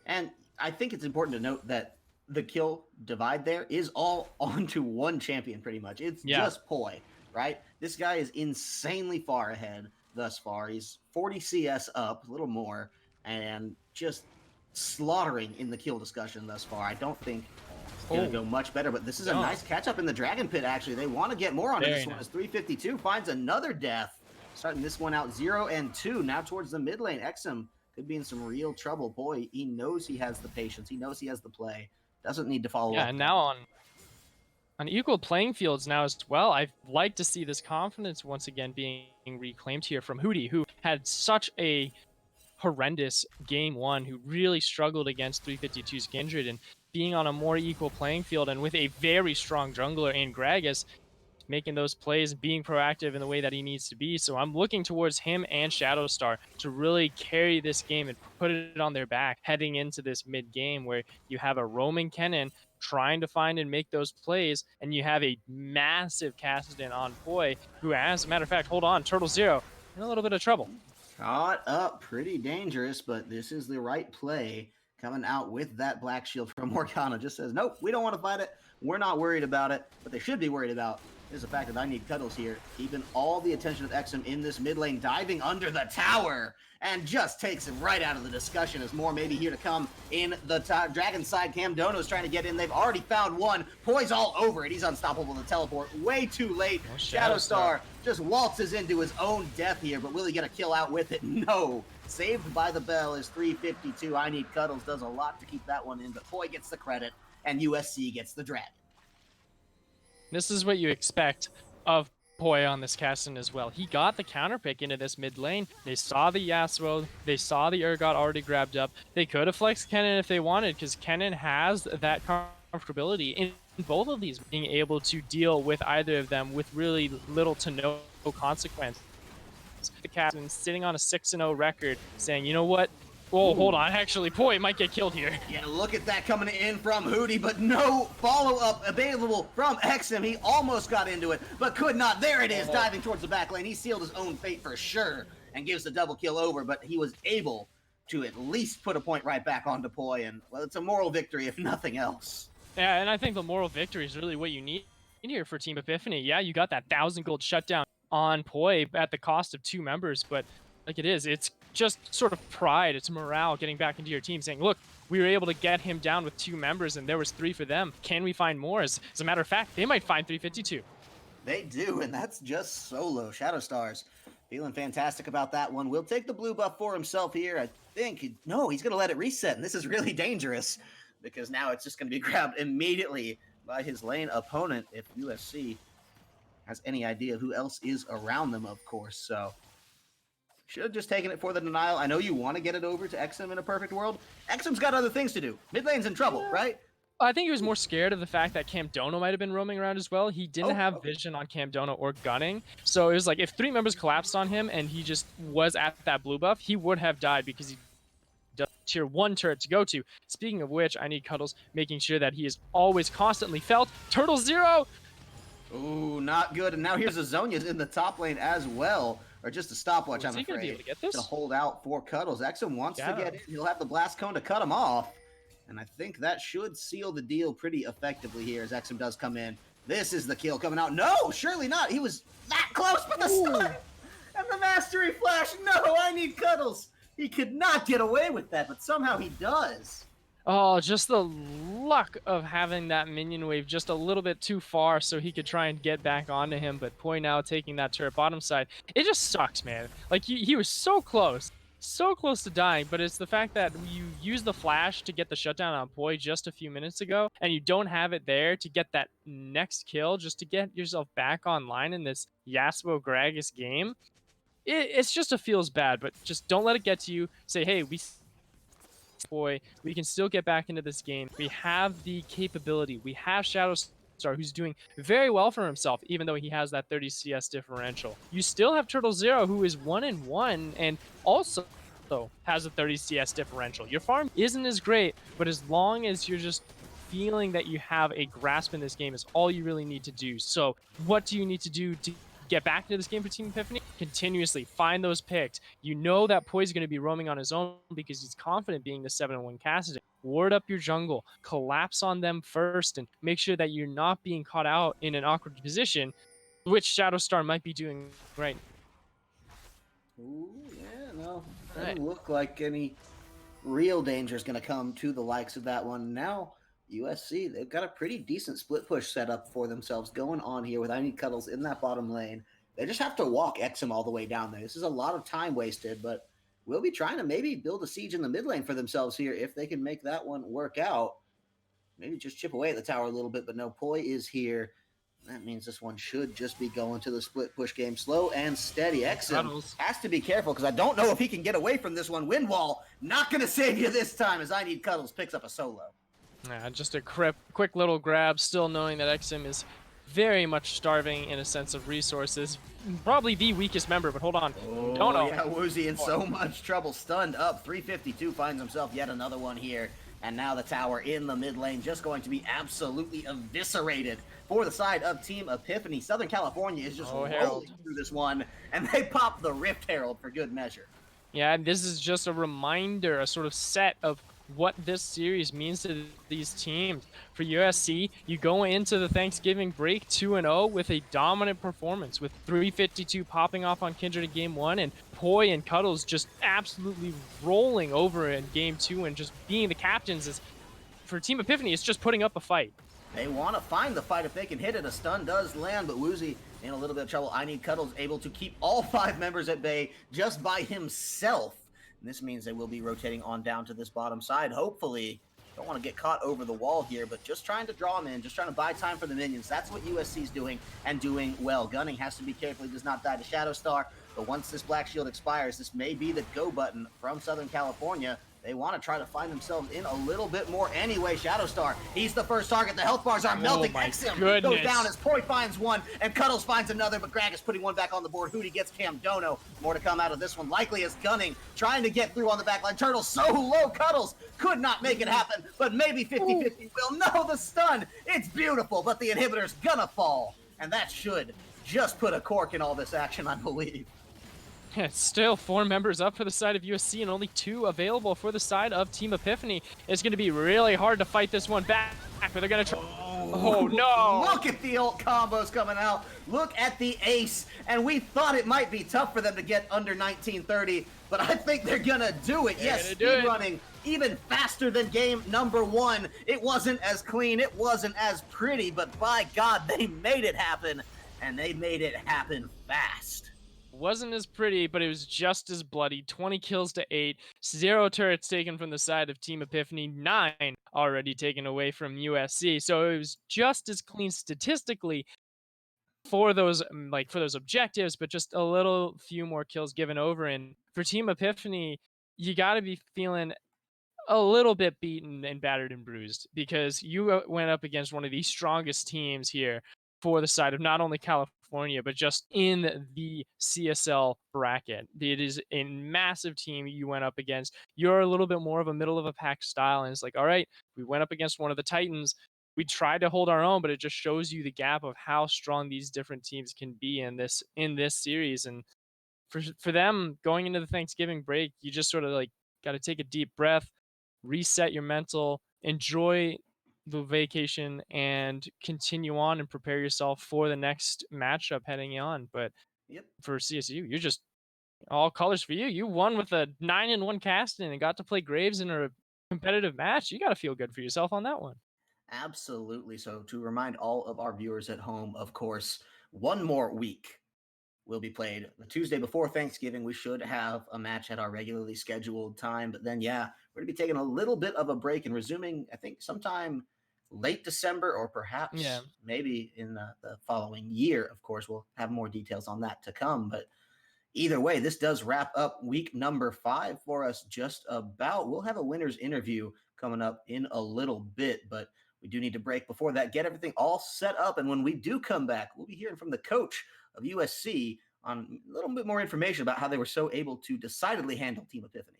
And I think it's important to note that the kill divide there is all onto one champion pretty much. It's just Poi, right? This guy is insanely far ahead thus far. He's 40 CS up, a little more, and just slaughtering in the kill discussion thus far. I don't think it's going to go much better, but this is a nice catch-up in the Dragon Pit, actually. They want to get more onto this one as 352 finds another death. Starting this one out 0 and 2. Now towards the mid lane, Exum could be in some real trouble. Boy, he knows he has the patience. He knows he has the play. Doesn't need to follow up. Yeah, and now on equal playing fields now as well, I'd like to see this confidence once again being reclaimed here from Hootie, who had such a horrendous game 1, who really struggled against 352's Kindred, and being on a more equal playing field and with a very strong jungler in Gragas, making those plays, being proactive in the way that he needs to be. So I'm looking towards him and Shadowstar to really carry this game and put it on their back heading into this mid game, where you have a roaming Kennen trying to find and make those plays, and you have a massive Kassadin on Poi, who, as a matter of fact, hold on, Turtle Zero in a little bit of trouble. Caught up, pretty dangerous, but this is the right play. Coming out with that Black Shield from Morgana. Just says, nope, we don't want to fight it. We're not worried about it. What they should be worried about is the fact that I Need Cuddles here, keeping all the attention of Exum in this mid lane, diving under the tower, and just takes him right out of the discussion. As more maybe here to come in the Dragon side. Camdono's trying to get in. They've already found one. Poi's all over it. He's unstoppable to teleport. Way too late. Shadowstar just waltzes into his own death here, but will he get a kill out with it? No. Saved by the bell is 352. I Need Cuddles does a lot to keep that one in, but Poi gets the credit, and USC gets the dragon. This is what you expect of Poi on this Kassadin as well. He got the counter pick into this mid lane. They saw the Yasuo. They saw the Urgot already grabbed up. They could have flexed Kennen if they wanted, because Kennen has that comfortability in both of these, being able to deal with either of them with really little to no consequence. The Kassadin sitting on a 6-0 record, saying, you know what? Oh, hold on. Actually, Poi might get killed here. Yeah, look at that coming in from Hootie, but no follow-up available from Exum. He almost got into it, but could not. There it is, diving towards the back lane. He sealed his own fate for sure and gives the double kill over, but he was able to at least put a point right back onto Poi, and, well, it's a moral victory if nothing else. Yeah, and I think the moral victory is really what you need here for Team Epiphany. Yeah, you got that 1,000 gold shutdown on Poi at the cost of 2 members, but like it's just sort of pride, it's morale getting back into your team, saying, look, we were able to get him down with 2 members and there was 3 for them. Can we find more? As a matter of fact, they might find 352. They do, and that's just solo. Shadow Stars feeling fantastic about that one. Will take the blue buff for himself here. I think, no, he's going to let it reset, and this is really dangerous because now it's just going to be grabbed immediately by his lane opponent if USC has any idea who else is around them, of course. So should have just taken it for the denial. I know you want to get it over to XM in a perfect world. XM's got other things to do. Mid lane's in trouble, right? I think he was more scared of the fact that Camdono might have been roaming around as well. He didn't have vision on Camdono or gunning. So it was like if 3 members collapsed on him and he just was at that blue buff, he would have died because he does tier 1 turret to go to. Speaking of which, I need Cuddles making sure that he is always constantly felt. Turtle 0! Ooh, not good. And now here's Azonia's in the top lane as well. Or just a stopwatch, I'm afraid, be able to, get this? to hold out for Cuddles. XM wants to get in. He'll have the blast cone to cut him off. And I think that should seal the deal pretty effectively here as XM does come in. This is the kill coming out. No, surely not. He was that close, but the stun and the mastery flash. No, I need Cuddles. He could not get away with that, but somehow he does. Oh, just the luck of having that minion wave just a little bit too far so he could try and get back onto him, but Poi now taking that turret bottom side. It just sucks, man. Like, he was so close to dying, but it's the fact that you use the flash to get the shutdown on Poi just a few minutes ago, and you don't have it there to get that next kill, just to get yourself back online in this Yasuo Gragas game. It's just a feels bad, but just don't let it get to you. Say, hey, we can still get back into this game. We have the capability. We have Shadow Star, who's doing very well for himself, even though he has that 30 CS differential. You still have Turtle Zero, who is 1-1, and also has a 30 CS differential. Your farm isn't as great, but as long as you're just feeling that you have a grasp in this game is all you really need to do. So what do you need to do to get back into this game for Team Epiphany? Continuously find those picks. You know that Poi's going to be roaming on his own because he's confident being the 7-1 Cassidy. Ward up your jungle, collapse on them first, and make sure that you're not being caught out in an awkward position, which Shadow Star might be doing right. Ooh, yeah, no. Doesn't look like any real danger is going to come to the likes of that one. Now, USC, they've got a pretty decent split push set up for themselves going on here with I Need Cuddles in that bottom lane. They just have to walk XM all the way down there. This is a lot of time wasted, but we'll be trying to maybe build a siege in the mid lane for themselves here if they can make that one work out. Maybe just chip away at the tower a little bit, but no, Poi is here. That means this one should just be going to the split push game. Slow and steady. XM has to be careful because I don't know if he can get away from this one. Wind wall, not going to save you this time as I Need Cuddles picks up a solo. Just a quick little grab, still knowing that XM is very much starving in a sense of resources. Probably the weakest member, but hold on. Oh, yeah, Woozy in so much trouble. Stunned up. 352 finds himself yet another one here. And now the tower in the mid lane just going to be absolutely eviscerated for the side of Team Epiphany. Southern California is just rolling through this one, and they pop the Rift Herald for good measure. Yeah, this is just a reminder, a sort of set of what this series means to these teams. For USC, you go into the Thanksgiving break 2-0 with a dominant performance, with 352 popping off on Kindred in Game 1, and Poi and Cuddles just absolutely rolling over in Game 2 and just being the captains. For Team Epiphany, it's just putting up a fight. They want to find the fight if they can hit it. A stun does land, but Woozy in a little bit of trouble. I Need Cuddles able to keep all 5 members at bay just by himself. And this means they will be rotating on down to this bottom side. Hopefully, don't want to get caught over the wall here, but just trying to draw them in, just trying to buy time for the minions. That's what USC's doing, and doing well. Gunning has to be careful he does not die to Shadow Star, but once this Black Shield expires, this may be the go button from Southern California. They want to try to find themselves in a little bit more anyway. Shadow Star, he's the first target. The health bars are melting. XM goes down as Poi finds one, and Cuddles finds another, but Gragas putting one back on the board. Hootie gets Camdono. More to come out of this one, likely as Gunning trying to get through on the backline. Turtle so low, Cuddles could not make it happen, but maybe 50-50 will. No, the stun, it's beautiful, but the inhibitor's gonna fall, and that should just put a cork in all this action, I believe. It's still 4 members up for the side of USC and only 2 available for the side of Team Epiphany. It's going to be really hard to fight this one back, but they're going to try. Oh, no. Look at the ult combos coming out. Look at the ace. And we thought it might be tough for them to get under 1930, but I think they're going to do it. Yes, speed running even faster than game number 1. It wasn't as clean. It wasn't as pretty, but by God, they made it happen. And they made it happen fast. Wasn't as pretty, but it was just as bloody. 20 kills to 8, 0 turrets taken from the side of Team Epiphany, 9 already taken away from USC. So it was just as clean statistically for those for those objectives, but just a little few more kills given over. And for Team Epiphany, you got to be feeling a little bit beaten and battered and bruised because you went up against one of the strongest teams here for the side of not only California, but just in the CSL bracket. It is a massive team you went up against. You're a little bit more of a middle of a pack style. And it's like, all right, we went up against one of the Titans. We tried to hold our own, but it just shows you the gap of how strong these different teams can be in this series. And for them going into the Thanksgiving break, you just sort of like got to take a deep breath, reset your mental, enjoy the vacation, and continue on and prepare yourself for the next matchup heading on. But Yep. for CSU, you're just all colors for you. You won with a 9-1 casting and got to play Graves in a competitive match. You got to feel good for yourself on that one. Absolutely. So, to remind all of our viewers at home, of course, one more week will be played. The Tuesday before Thanksgiving, we should have a match at our regularly scheduled time. But then, yeah, we're going to be taking a little bit of a break and resuming, I think, sometime late December or perhaps maybe in the following year. Of course, we'll have more details on that to come. But either way, this does wrap up week number 5 for us just about. We'll have a winner's interview coming up in a little bit, but we do need to break before that, get everything all set up. And when we do come back, we'll be hearing from the coach of USC on a little bit more information about how they were so able to decidedly handle Team Epiphany.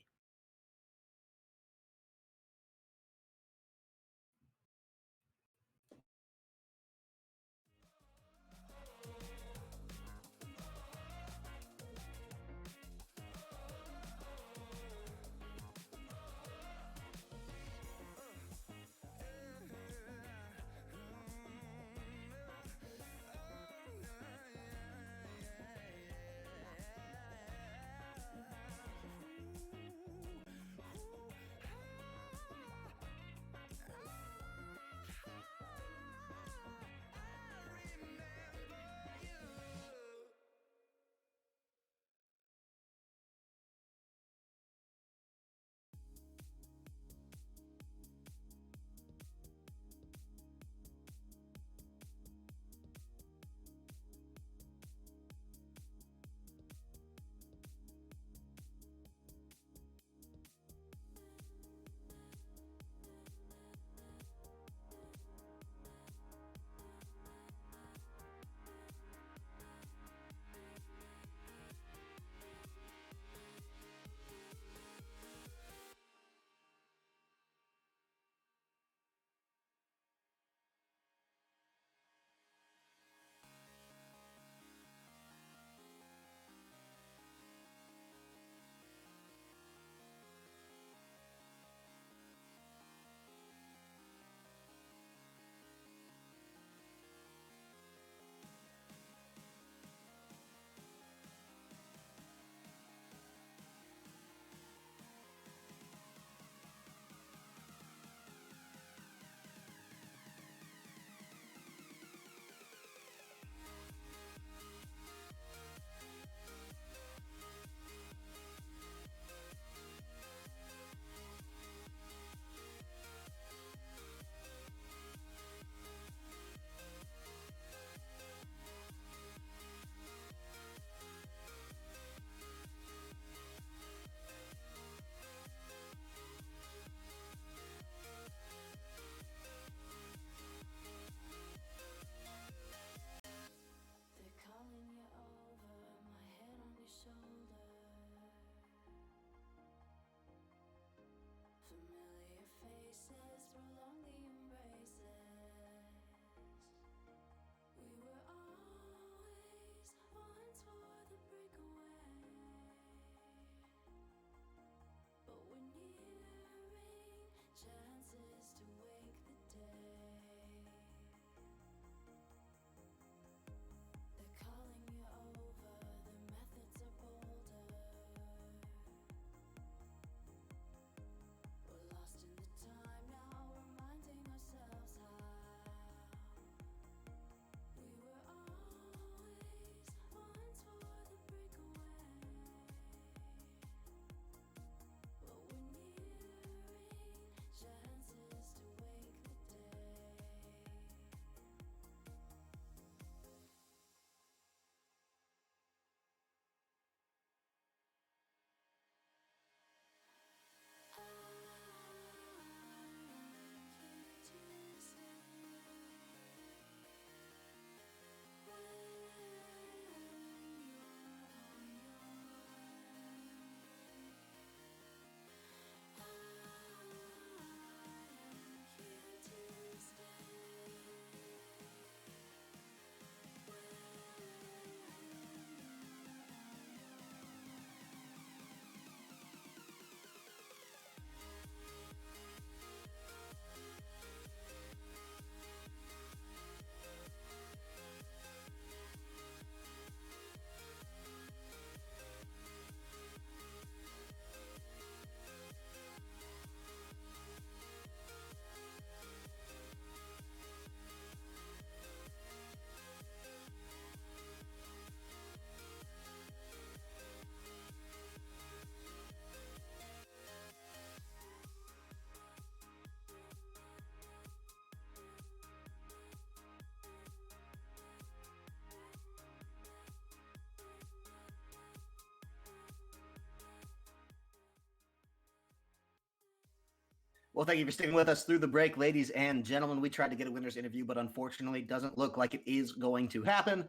Well, thank you for sticking with us through the break, ladies and gentlemen. We tried to get a winner's interview, but unfortunately doesn't look like it is going to happen.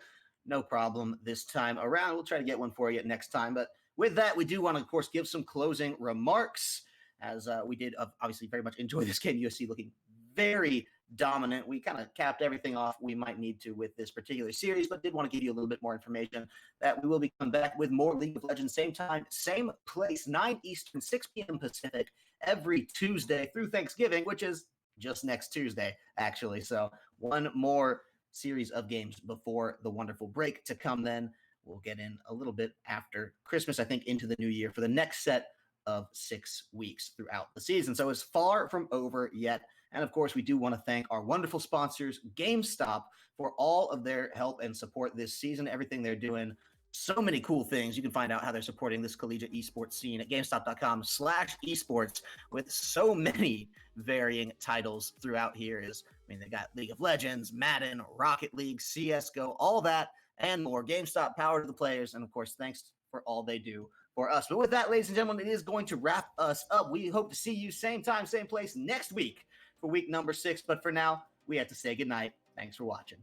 No problem this time around. We'll try to get one for you next time. But with that, we do want to, of course, give some closing remarks, as we did obviously very much enjoy this game. USC looking very dominant. We kind of capped everything off we might need to with this particular series, but did want to give you a little bit more information that we will be coming back with more League of Legends, same time, same place, 9 Eastern, 6 p.m. Pacific, every Tuesday through Thanksgiving, which is just next Tuesday, actually. So one more series of games before the wonderful break to come then. We'll get in a little bit after Christmas, I think, into the new year for the next set of 6 weeks throughout the season. So it's far from over yet. And of course, we do want to thank our wonderful sponsors, GameStop, for all of their help and support this season, everything they're doing. So many cool things. You can find out how they're supporting this collegiate esports scene at GameStop.com/esports with so many varying titles throughout here. They got League of Legends, Madden, Rocket League, CSGO, all that and more. GameStop, power to the players. And of course, thanks for all they do for us. But with that, ladies and gentlemen, it is going to wrap us up. We hope to see you same time, same place next week for week number 6. But for now, we have to say goodnight. Thanks for watching.